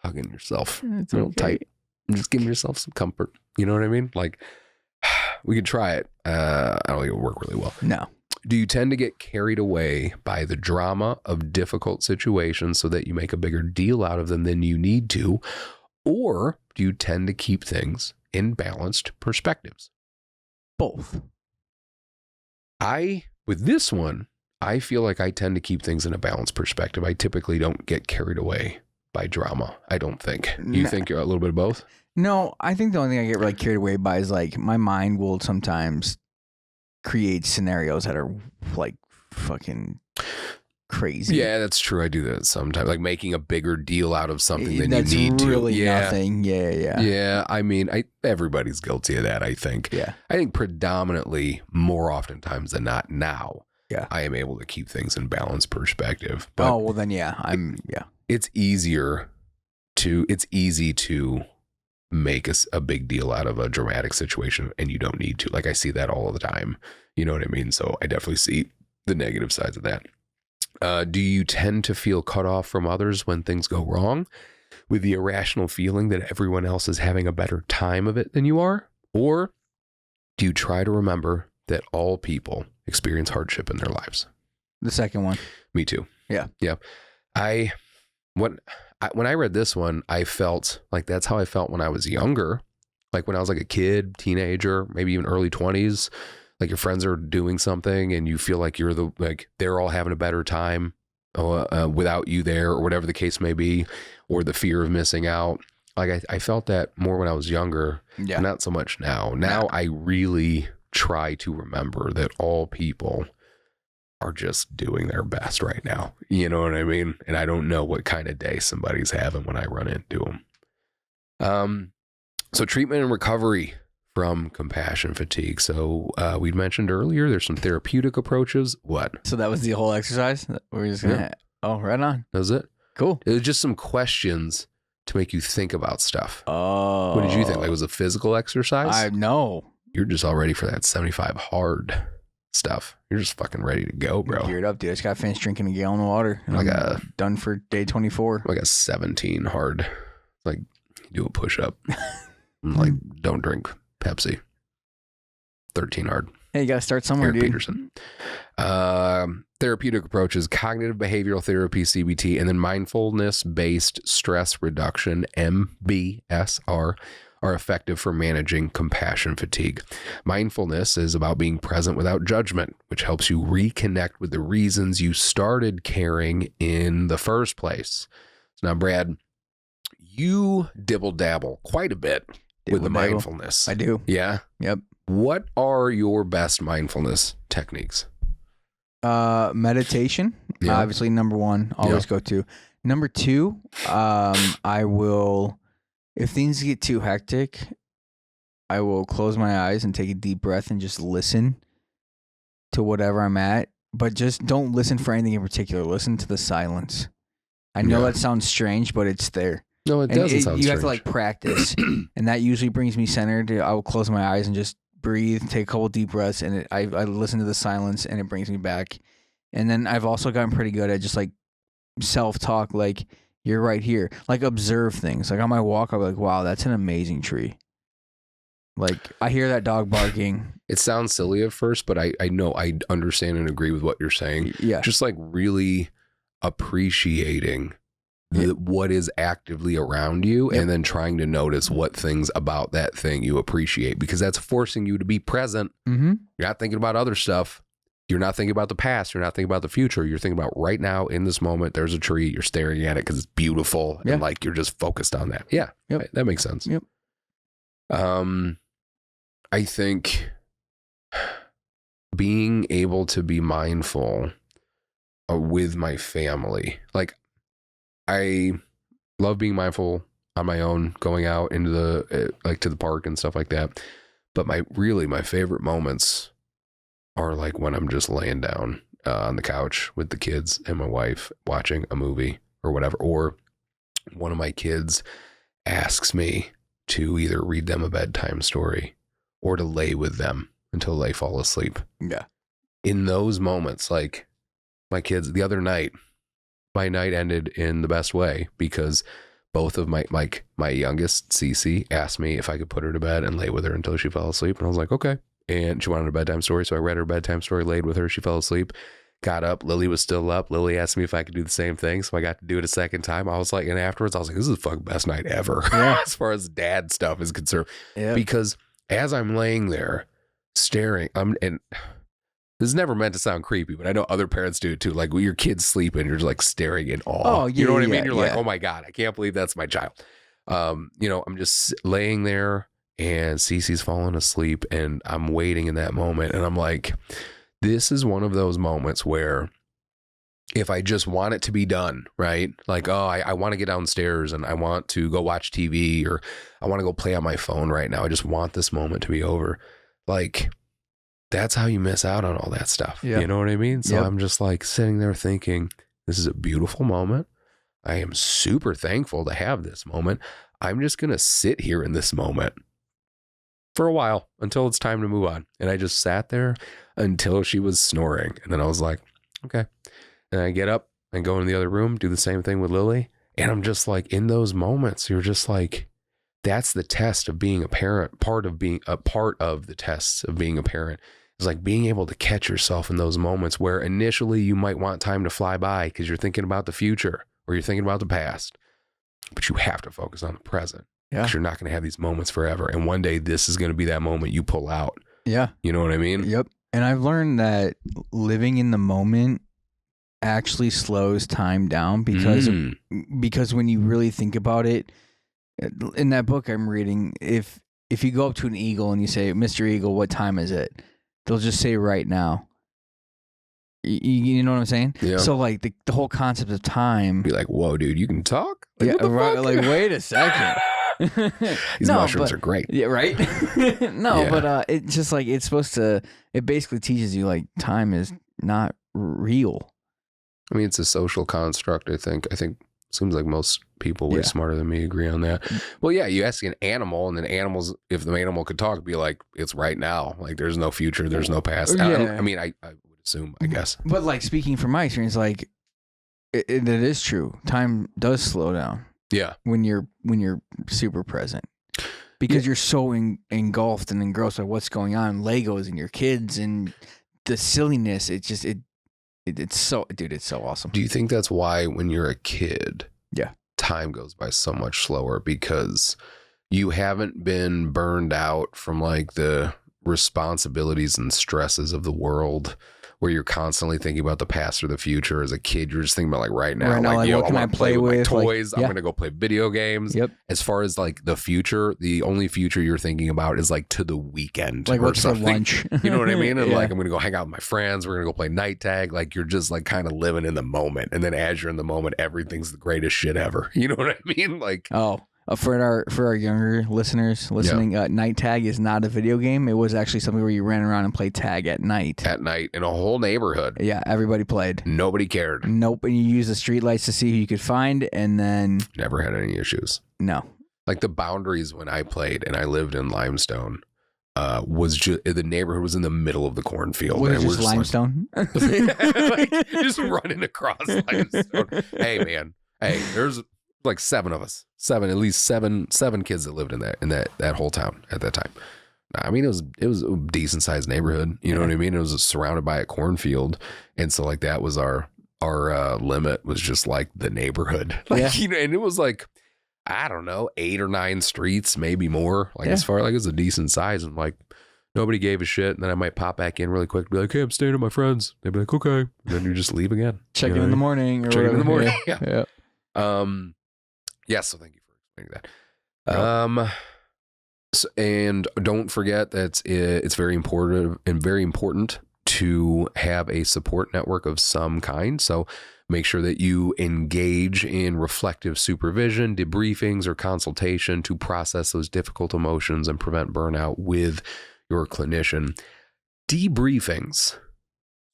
hugging yourself real tight and just giving yourself some comfort. You know what I mean? Like we could try it. I don't think it would work really well. No. Do you tend to get carried away by the drama of difficult situations so that you make a bigger deal out of them than you need to? Or do you tend to keep things in balanced perspectives? Both. With this one, I feel like I tend to keep things in a balanced perspective. I typically don't get carried away by drama, I don't think. You think you're a little bit of both? No, I think the only thing I get really carried away by is like my mind will sometimes create scenarios that are like fucking crazy. Yeah, that's true. I do that sometimes, like making a bigger deal out of something than that's you need really to. Yeah. Nothing. Yeah. Yeah. I mean, everybody's guilty of that, I think. Yeah. I think predominantly more oftentimes than not now, yeah, I am able to keep things in balanced perspective. But well then, yeah. It's easy to make a big deal out of a dramatic situation, and you don't need to. Like, I see that all the time. You know what I mean? So I definitely see the negative sides of that. Do you tend to feel cut off from others when things go wrong, with the irrational feeling that everyone else is having a better time of it than you are? Or do you try to remember that all people experience hardship in their lives? The second one. Me too. Yeah. When I read this one, I felt like that's how I felt when I was younger. Like when I was like a kid, teenager, maybe even early 20s, like your friends are doing something and you feel like they're all having a better time without you there, or whatever the case may be, or the fear of missing out. Like I felt that more when I was younger, not so much now. Now I really try to remember that all people are just doing their best right now. You know what I mean? And I don't know what kind of day somebody's having when I run into them. So treatment and recovery from compassion fatigue. So we'd mentioned earlier, there's some therapeutic approaches. What? So that was the whole exercise? We're just going to... Oh, right on. That was it? Cool. It was just some questions to make you think about stuff. Oh. What did you think? Like, was it a physical exercise? No. You're just all ready for that 75 hard stuff. You're just fucking ready to go, bro. Geared up, dude. I just got finished drinking a gallon of water. Done for day 24. Like a 17 hard. Like, do a push-up. Like, don't drink Pepsi. 13 hard. Hey, you got to start somewhere, Eric dude. Peterson. Therapeutic approaches, cognitive behavioral therapy, CBT, and then mindfulness-based stress reduction, MBSR, are effective for managing compassion fatigue. Mindfulness is about being present without judgment, which helps you reconnect with the reasons you started caring in the first place. So now, Brad, you dibble-dabble quite a bit with the mindfulness. I do. Yeah? Yep. What are your best mindfulness techniques? Meditation, obviously number one, always go to. Number two, I will, if things get too hectic, I will close my eyes and take a deep breath and just listen to whatever I'm at, but just don't listen for anything in particular. Listen to the silence. I know that sounds strange, but it's there. No, it doesn't sound strange. You have to like practice, and that usually brings me centered. I will close my eyes and just breathe, take a couple deep breaths, and I listen to the silence, and it brings me back. And then I've also gotten pretty good at just like self-talk, like, you're right here. Like, observe things. Like on my walk, I'll be like, wow, that's an amazing tree. Like, I hear that dog barking. It sounds silly at first, but I know I understand and agree with what you're saying. Yeah. Just like really appreciating what is actively around you, and then trying to notice what things about that thing you appreciate, because that's forcing you to be present. Mm-hmm. You're not thinking about other stuff. You're not thinking about the past. You're not thinking about the future. You're thinking about right now in this moment. There's a tree. You're staring at it because it's beautiful. And like, you're just focused on that. Yeah. Yep. That makes sense. Yep. I think being able to be mindful with my family, like, I love being mindful on my own, going out into to the park and stuff like that. But my favorite moments are like when I'm just laying down on the couch with the kids and my wife watching a movie or whatever, or one of my kids asks me to either read them a bedtime story or to lay with them until they fall asleep. Yeah. In those moments, like my kids, the other night, my night ended in the best way because both of my youngest, Cece, asked me if I could put her to bed and lay with her until she fell asleep. And I was like, okay. And she wanted a bedtime story. So I read her bedtime story, laid with her. She fell asleep, got up. Lily was still up. Lily asked me if I could do the same thing. So I got to do it a second time. I was like, and afterwards I was like, this is the fucking best night ever. Yeah. As far as dad stuff is concerned. Yeah. Because as I'm laying there staring, and this is never meant to sound creepy, but I know other parents do it too. Like when your kid's sleeping, you're just like staring in awe. Oh, yeah, you know what I mean? You're like, oh my God, I can't believe that's my child. I'm just laying there and Cece's falling asleep and I'm waiting in that moment. And I'm like, this is one of those moments where if I just want it to be done, right? Like, oh, I want to get downstairs and I want to go watch TV, or I want to go play on my phone right now. I just want this moment to be over. Like, that's how you miss out on all that stuff. Yeah. You know what I mean? So I'm just like sitting there thinking, this is a beautiful moment. I am super thankful to have this moment. I'm just going to sit here in this moment for a while until it's time to move on. And I just sat there until she was snoring. And then I was like, okay. And I get up and go in the other room, do the same thing with Lily. And I'm just like, in those moments, you're just like, that's the test of being a parent. Part of the tests of being a parent is like being able to catch yourself in those moments where initially you might want time to fly by because you're thinking about the future or you're thinking about the past, but you have to focus on the present. Yeah. Because you're not going to have these moments forever. And one day this is going to be that moment you pull out. Yeah. You know what I mean? Yep. And I've learned that living in the moment actually slows time down because when you really think about it, in that book I'm reading, if you go up to an eagle and you say, Mr. Eagle, what time is it? They'll just say right now. You know what I'm saying? Yeah. So like the whole concept of time. Be like, whoa, dude, you can talk? Like, yeah, right. Like, wait a second. These mushrooms are great. Yeah, right? But it's just like, it's supposed to, it basically teaches you like time is not real. I mean, it's a social construct, I think. Seems like most people way smarter than me agree on that. Well, yeah, you ask an animal, and then animals, if the animal could talk, be like, it's right now. Like, there's no future, there's no past. Yeah. I mean, I would assume, I guess. But like, speaking from my experience, like, it is true. Time does slow down. Yeah. When you're super present. Because you're so engulfed and engrossed by what's going on, Legos and your kids and the silliness. It's just, it's so awesome. Do you think that's why when you're a kid, time goes by so much slower because you haven't been burned out from like the responsibilities and stresses of the world where you're constantly thinking about the past or the future? As a kid, you're just thinking about like right now, like what can I play with? My toys. Like, I'm going to go play video games. Yep. As far as like the future, the only future you're thinking about is like to the weekend, like what's for lunch. You know what I mean? And like, I'm going to go hang out with my friends. We're going to go play night tag. Like, you're just like kind of living in the moment. And then as you're in the moment, everything's the greatest shit ever. You know what I mean? Like, for our younger listeners listening, night tag is not a video game. It was actually something where you ran around and played tag at night. At night in a whole neighborhood. Yeah, everybody played. Nobody cared. Nope. And you used the street lights to see who you could find, and then never had any issues. No. Like the boundaries when I played, and I lived in Limestone, was just the neighborhood was in the middle of the cornfield. Was it just limestone? Like, just running across limestone. Hey man, there's like seven of us, at least seven kids that lived in that whole town at that time. I mean, it was a decent sized neighborhood. You know what I mean? It was surrounded by a cornfield, and so like that was our limit was just like the neighborhood. Like, you know, and it was like, I don't know, 8 or 9 streets, maybe more. Like as far like it was a decent size, and like nobody gave a shit. And then I might pop back in really quick, be like, "Hey, I'm staying with my friends." They'd be like, "Okay," and then you just leave again. Check in the morning. Check in the morning. Yeah. Yes, so thank you for explaining that. So, and don't forget that it's very important to have a support network of some kind. So make sure that you engage in reflective supervision, debriefings, or consultation to process those difficult emotions and prevent burnout with your clinician. Debriefings,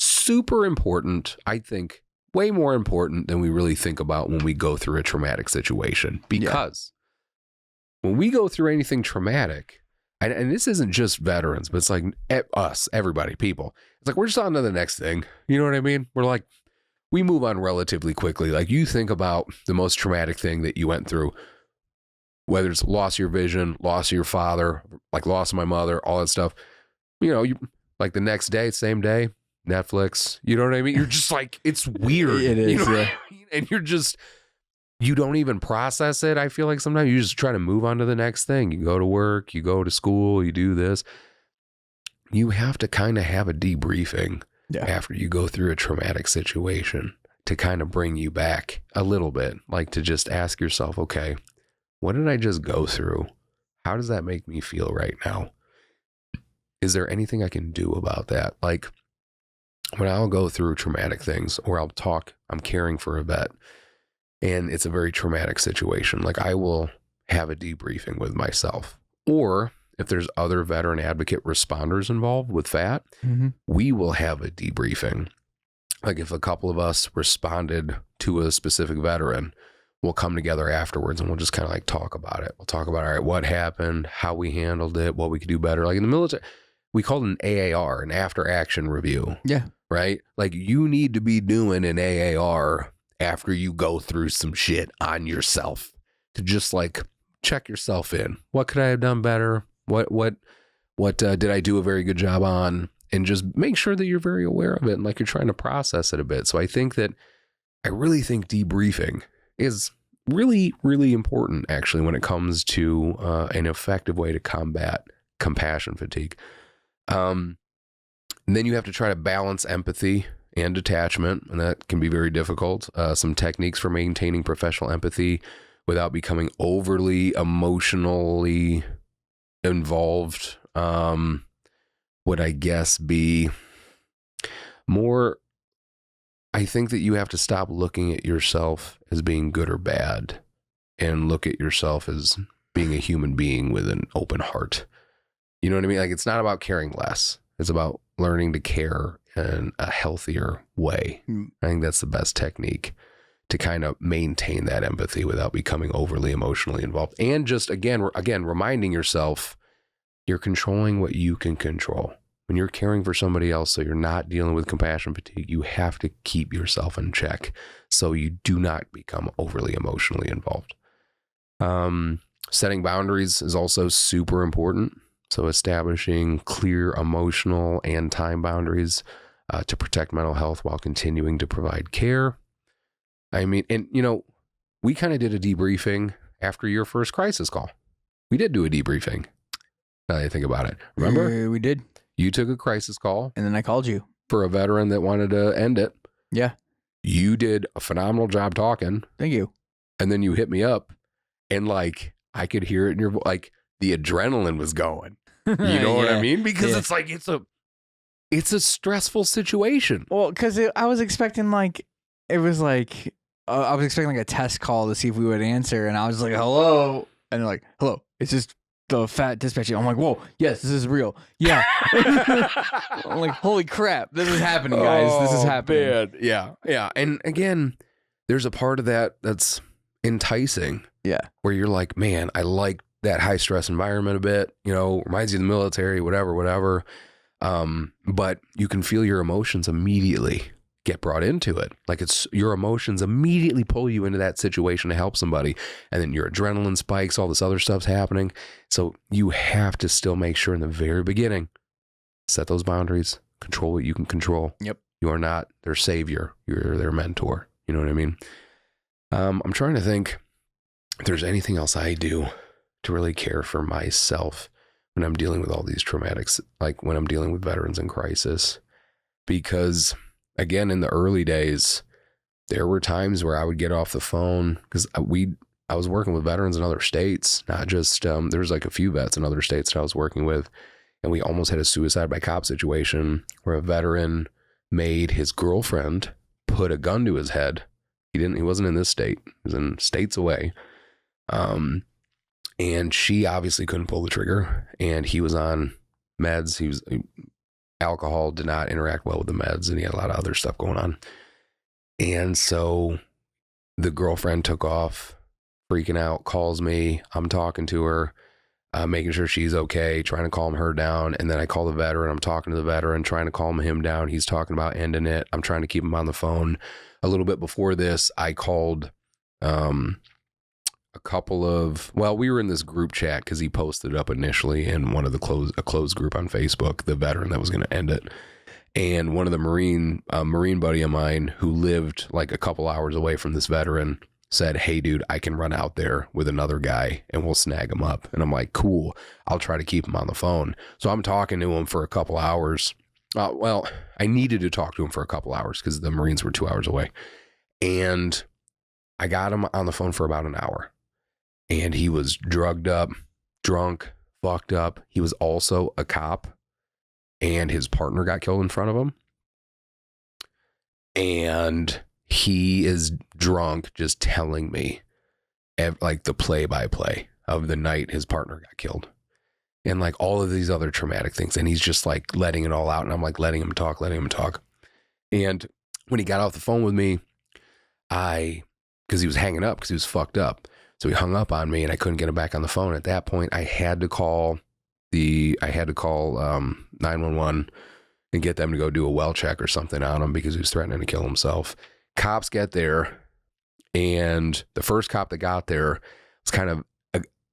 super important, I think. Way more important than we really think about when we go through a traumatic situation. Because when we go through anything traumatic, and this isn't just veterans, but it's like us, everybody, people. It's like we're just on to the next thing. You know what I mean? We're like, we move on relatively quickly. Like you think about the most traumatic thing that you went through, whether it's loss of your vision, loss of your father, like loss of my mother, all that stuff. You know, you like the next day, same day, Netflix, you know what I mean? You're just like, it's weird. It is, you know what I mean? And you don't even process it. I feel like sometimes you just try to move on to the next thing. You go to work, you go to school, you do this. You have to kind of have a debriefing after you go through a traumatic situation to kind of bring you back a little bit. Like to just ask yourself, okay, what did I just go through? How does that make me feel right now? Is there anything I can do about that? Like, when I'll go through traumatic things, or I'm caring for a vet and it's a very traumatic situation. Like, I will have a debriefing with myself, or if there's other veteran advocate responders involved with FAT, we will have a debriefing. Like, if a couple of us responded to a specific veteran, we'll come together afterwards and we'll just kind of like talk about it. We'll talk about, all right, what happened, how we handled it, what we could do better. Like in the military, we call it an AAR, an after action review. Yeah. Right? Like, you need to be doing an AAR after you go through some shit on yourself to just like check yourself in. What could I have done better? What did I do a very good job on? And just make sure that you're very aware of it and like you're trying to process it a bit. So I really think debriefing is really, really important actually when it comes to an effective way to combat compassion fatigue. And then you have to try to balance empathy and detachment, and that can be very difficult. Some techniques for maintaining professional empathy without becoming overly emotionally involved would, I guess, be more. I think that you have to stop looking at yourself as being good or bad and look at yourself as being a human being with an open heart. You know what I mean? Like, it's not about caring less. It's about learning to care in a healthier way. I think that's the best technique to kind of maintain that empathy without becoming overly emotionally involved. And just again, reminding yourself you're controlling what you can control. When you're caring for somebody else, so you're not dealing with compassion fatigue, you have to keep yourself in check so you do not become overly emotionally involved. Setting boundaries is also super important. So establishing clear emotional and time boundaries to protect mental health while continuing to provide care. I mean, and you know, we kind of did a debriefing after your first crisis call. We did do a debriefing. Now that I think about it. Remember? We did. You took a crisis call. And then I called you. For a veteran that wanted to end it. Yeah. You did a phenomenal job talking. Thank you. And then you hit me up and like, I could hear it in your voice. Like, the adrenaline was going. You know what I mean? Because it's like, it's a stressful situation. Well, because I was expecting like, it was like, I was expecting like a test call to see if we would answer. And I was like, hello. And they're like, hello. It's just the FAT dispatcher. I'm like, whoa, yes, this is real. Yeah. I'm like, holy crap. This is happening, guys. This is happening. Man. Yeah. Yeah. And again, there's a part of that that's enticing. Yeah. Where you're like, man, I like that high stress environment a bit, you know, reminds you of the military, whatever. But you can feel your emotions immediately get brought into it. Like, it's your emotions immediately pull you into that situation to help somebody. And then your adrenaline spikes, all this other stuff's happening. So you have to still make sure in the very beginning, set those boundaries, control what you can control. Yep. You are not their savior. You're their mentor. You know what I mean? I'm trying to think if there's anything else I do to really care for myself when I'm dealing with all these traumatics, like when I'm dealing with veterans in crisis. Because again, in the early days, there were times where I would get off the phone because I was working with veterans in other states, not just, there was like a few vets in other states that I was working with. And we almost had a suicide by cop situation where a veteran made his girlfriend put a gun to his head. He wasn't in this state. He was in states away. And she obviously couldn't pull the trigger, and he was on meds. Alcohol did not interact well with the meds, and he had a lot of other stuff going on. And so the girlfriend took off, freaking out, calls me. I'm talking to her, making sure she's okay, trying to calm her down. And then I call the veteran. I'm talking to the veteran, trying to calm him down. He's talking about ending it. I'm trying to keep him on the phone. A little bit before this, I called we were in this group chat because he posted it up initially in one of a closed group on Facebook, the veteran that was going to end it. And one of the Marine buddy of mine who lived like a couple hours away from this veteran said, hey dude, I can run out there with another guy and we'll snag him up. And I'm like, cool, I'll try to keep him on the phone. So I'm talking to him for a couple hours. I needed to talk to him for a couple hours because the Marines were 2 hours away. And I got him on the phone for about an hour. And he was drugged up, drunk, fucked up. He was also a cop, and his partner got killed in front of him. And he is drunk just telling me like the play-by-play of the night his partner got killed. And like all of these other traumatic things. And he's just like letting it all out. And I'm like letting him talk. And when he got off the phone with me, because he was hanging up because he was fucked up. So he hung up on me and I couldn't get him back on the phone. At that point, I had to call 911 and get them to go do a well check or something on him because he was threatening to kill himself. Cops get there, and the first cop that got there was kind of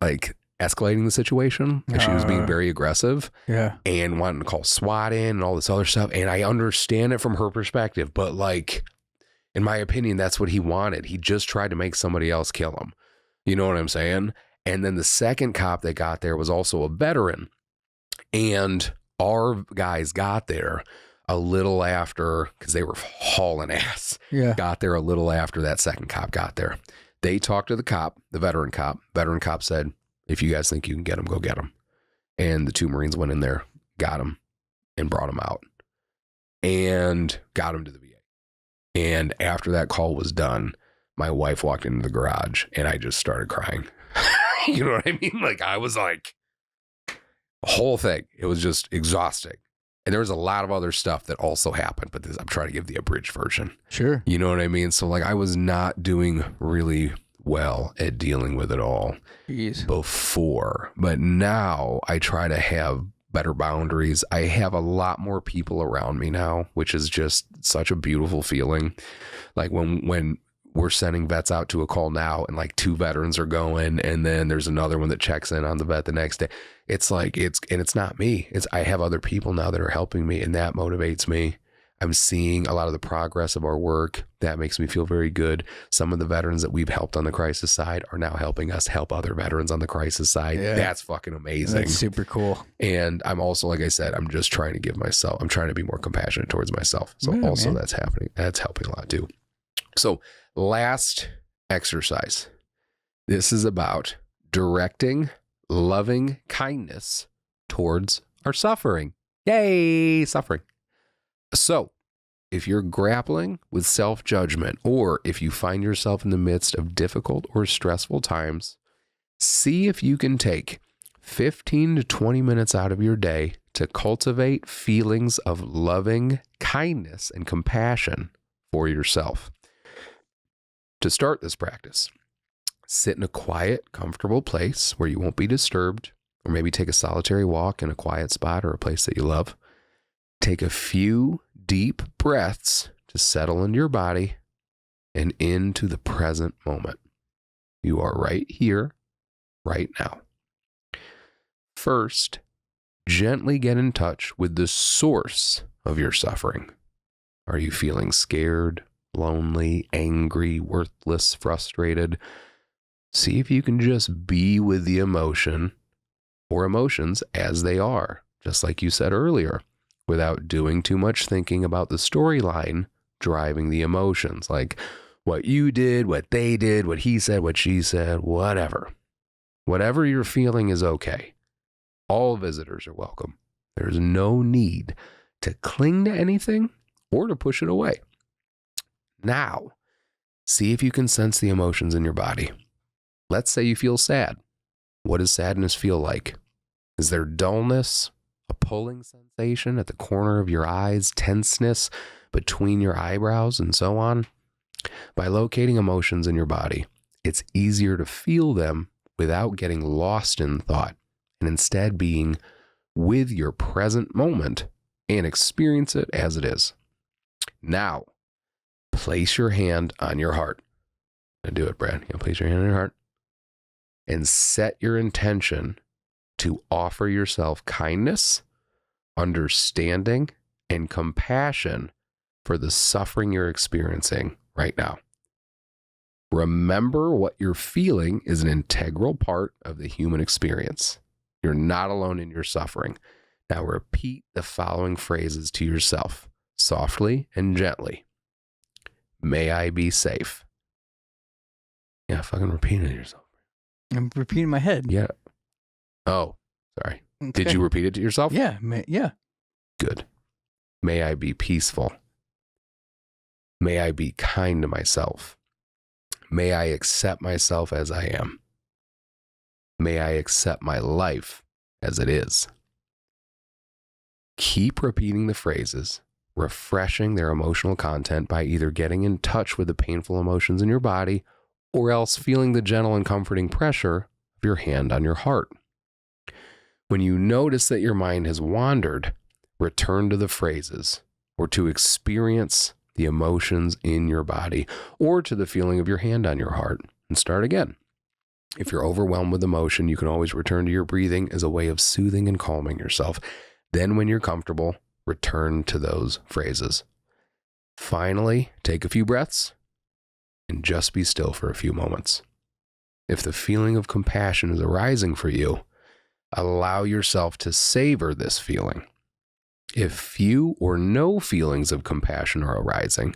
like escalating the situation. And she was being very aggressive and wanting to call SWAT in and all this other stuff. And I understand it from her perspective, but like, in my opinion, that's what he wanted. He just tried to make somebody else kill him. You know what I'm saying? And then the second cop that got there was also a veteran. And our guys got there a little after, because they were hauling ass. Yeah. Got there a little after that second cop got there. They talked to the cop, the veteran cop. Veteran cop said, if you guys think you can get him, go get him. And the two Marines went in there, got him, and brought him out. And got him to the VA. And after that call was done, my wife walked into the garage and I just started crying. You know what I mean? Like, I was like, the whole thing. It was just exhausting. And there was a lot of other stuff that also happened, but I'm trying to give the abridged version. Sure. You know what I mean? So like, I was not doing really well at dealing with it all before, but now I try to have better boundaries. I have a lot more people around me now, which is just such a beautiful feeling. Like when we're sending vets out to a call now and like 2 veterans are going, and then there's another one that checks in on the vet the next day. It's like, it's not me. I have other people now that are helping me, and that motivates me. I'm seeing a lot of the progress of our work. That makes me feel very good. Some of the veterans that we've helped on the crisis side are now helping us help other veterans on the crisis side. Yeah. That's fucking amazing. That's super cool. And I'm also, like I said, I'm just trying to be more compassionate towards myself. So that's happening. That's helping a lot too. So last exercise. This is about directing loving kindness towards our suffering. Yay, suffering. So, if you're grappling with self-judgment, or if you find yourself in the midst of difficult or stressful times, see if you can take 15 to 20 minutes out of your day to cultivate feelings of loving kindness and compassion for yourself. To start this practice, sit in a quiet, comfortable place where you won't be disturbed, or maybe take a solitary walk in a quiet spot or a place that you love. Take a few deep breaths to settle into your body and into the present moment. You are right here, right now. First, gently get in touch with the source of your suffering. Are you feeling scared, lonely, angry, worthless, frustrated? See if you can just be with the emotion or emotions as they are, just like you said earlier, without doing too much thinking about the storyline driving the emotions, like what you did, what they did, what he said, what she said, whatever. Whatever you're feeling is okay. All visitors are welcome. There's no need to cling to anything or to push it away. Now, see if you can sense the emotions in your body. Let's say you feel sad. What does sadness feel like? Is there dullness, a pulling sensation at the corner of your eyes, tenseness between your eyebrows, and so on? By locating emotions in your body, it's easier to feel them without getting lost in thought, and instead being with your present moment and experience it as it is. Now, place your hand on your heart. Do it, Brad. Place your hand on your heart and set your intention to offer yourself kindness, understanding, and compassion for the suffering you're experiencing right now. Remember, what you're feeling is an integral part of the human experience. You're not alone in your suffering. Now repeat the following phrases to yourself, softly and gently. May I be safe. Yeah, fucking repeat it to yourself. I'm repeating in my head. Yeah. Oh, sorry. Okay. Did you repeat it to yourself? Yeah. Yeah. Good. May I be peaceful. May I be kind to myself. May I accept myself as I am. May I accept my life as it is. Keep repeating the phrases, refreshing their emotional content by either getting in touch with the painful emotions in your body or else feeling the gentle and comforting pressure of your hand on your heart. When you notice that your mind has wandered, return to the phrases or to experience the emotions in your body or to the feeling of your hand on your heart and start again. If you're overwhelmed with emotion, you can always return to your breathing as a way of soothing and calming yourself. Then when you're comfortable, return to those phrases. Finally, take a few breaths and just be still for a few moments. If the feeling of compassion is arising for you, allow yourself to savor this feeling. If few or no feelings of compassion are arising,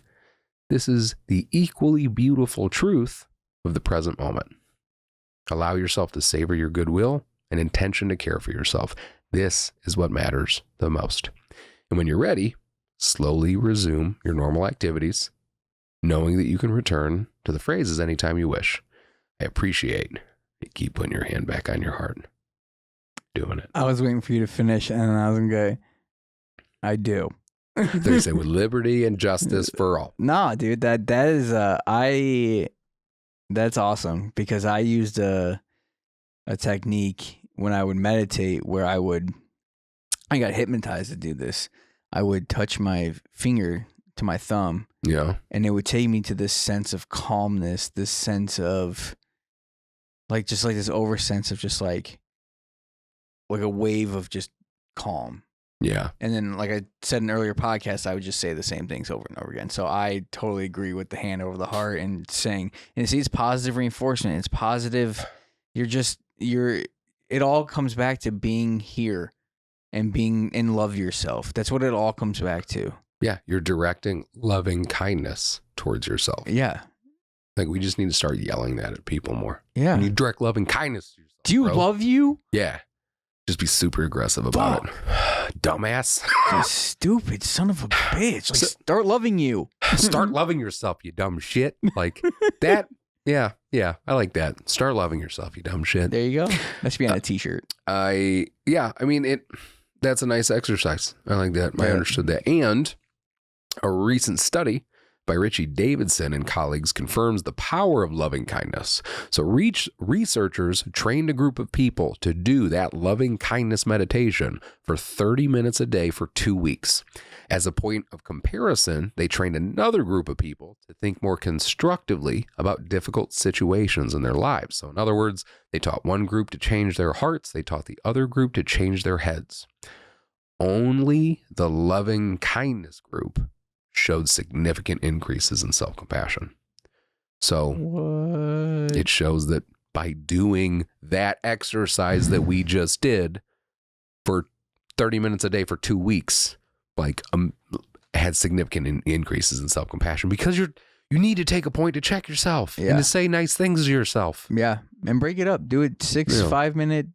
this is the equally beautiful truth of the present moment. Allow yourself to savor your goodwill and intention to care for yourself. This is what matters the most. And when you're ready, slowly resume your normal activities, knowing that you can return to the phrases anytime you wish. I appreciate you keep putting your hand back on your heart. Doing it. I was waiting for you to finish, and I was going to go, I do. They say with liberty and justice for all. No, dude, that is that's awesome, because I used a technique when I would meditate where I got hypnotized to do this. I would touch my finger to my thumb. Yeah. And it would take me to this sense of calmness, this sense of just like this over sense of just like a wave of just calm. Yeah. And then, like I said in an earlier podcast, I would just say the same things over and over again. So I totally agree with the hand over the heart and saying, and see, it's positive reinforcement. It's positive. It all comes back to being here and love yourself. That's what it all comes back to. Yeah. You're directing loving kindness towards yourself. Yeah. Like, we just need to start yelling that at people more. Yeah. When you direct loving kindness to yourself. Do you love you? Yeah. Just be super aggressive about it. Dumbass. You stupid son of a bitch. Like, start loving you. Start loving yourself, you dumb shit. Like that. Yeah. Yeah. I like that. Start loving yourself, you dumb shit. There you go. That should be on a t-shirt. I mean, that's a nice exercise. I like that. I understood that. And a recent study by Richie Davidson and colleagues confirms the power of loving kindness. So researchers trained a group of people to do that loving kindness meditation for 30 minutes a day for 2 weeks. As a point of comparison, they trained another group of people to think more constructively about difficult situations in their lives. So in other words, they taught one group to change their hearts. They taught the other group to change their heads. Only the loving kindness group showed significant increases in self-compassion. So It shows that by doing that exercise that we just did for 30 minutes a day for 2 weeks, had significant increases in self-compassion, because you need to take a point to check yourself and to say nice things to yourself. Yeah. And break it up. Do it 5-minute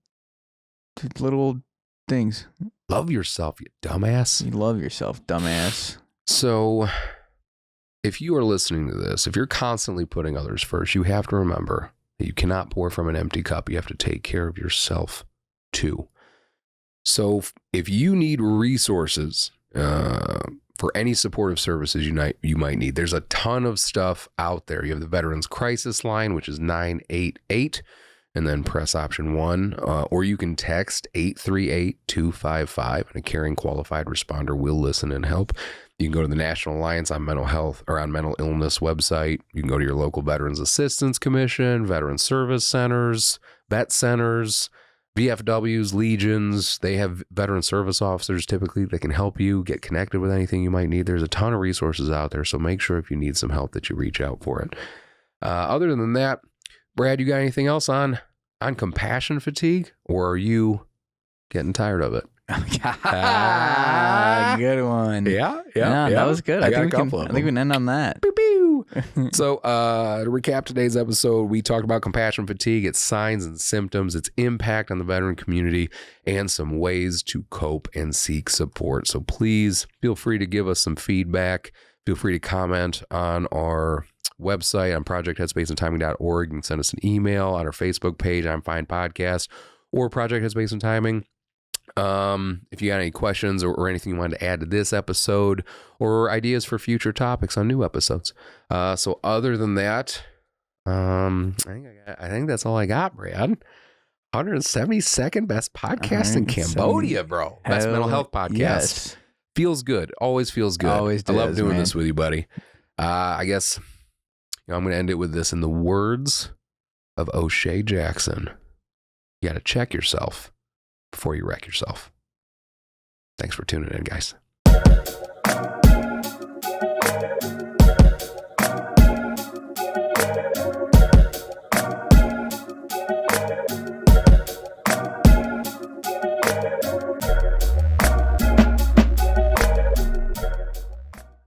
little things. Love yourself, you dumbass. You love yourself, dumbass. So if you are listening to this, if you're constantly putting others first, you have to remember that you cannot pour from an empty cup. You have to take care of yourself too. So if you need resources for any supportive services you might need, there's a ton of stuff out there. You have the Veterans Crisis Line, which is 988, and then press option 1, or you can text 838-255, and a caring qualified responder will listen and help. You can go to the National Alliance on Mental Health or on Mental Illness website. You can go to your local Veterans Assistance Commission, Veteran Service Centers, vet centers, VFWs, Legions. They have veteran service officers typically that can help you get connected with anything you might need. There's a ton of resources out there, so make sure if you need some help that you reach out for it. Other than that, Brad, you got anything else on compassion fatigue, or are you getting tired of it? Good one. Yeah. That was good. I think we can end on that. Pew, pew. So to recap today's episode, we talked about compassion fatigue, its signs and symptoms, its impact on the veteran community, and some ways to cope and seek support. So please feel free to give us some feedback. Feel free to comment on our website on projectheadspaceandtiming.org. You can send us an email on our Facebook page, I'm F.I.N.E Podcast, or Project Headspace and Timing. If you got any questions or anything you wanted to add to this episode or ideas for future topics on new episodes. So other than that, I think that's all I got, Brad. 172nd best podcast in Cambodia, bro. Best mental health podcast. Yes. Feels good. Always feels good. Always does, I love doing man. this with you, buddy. I guess I'm going to end it with this in the words of O'Shea Jackson. You got to check yourself before you wreck yourself. Thanks for tuning in, guys.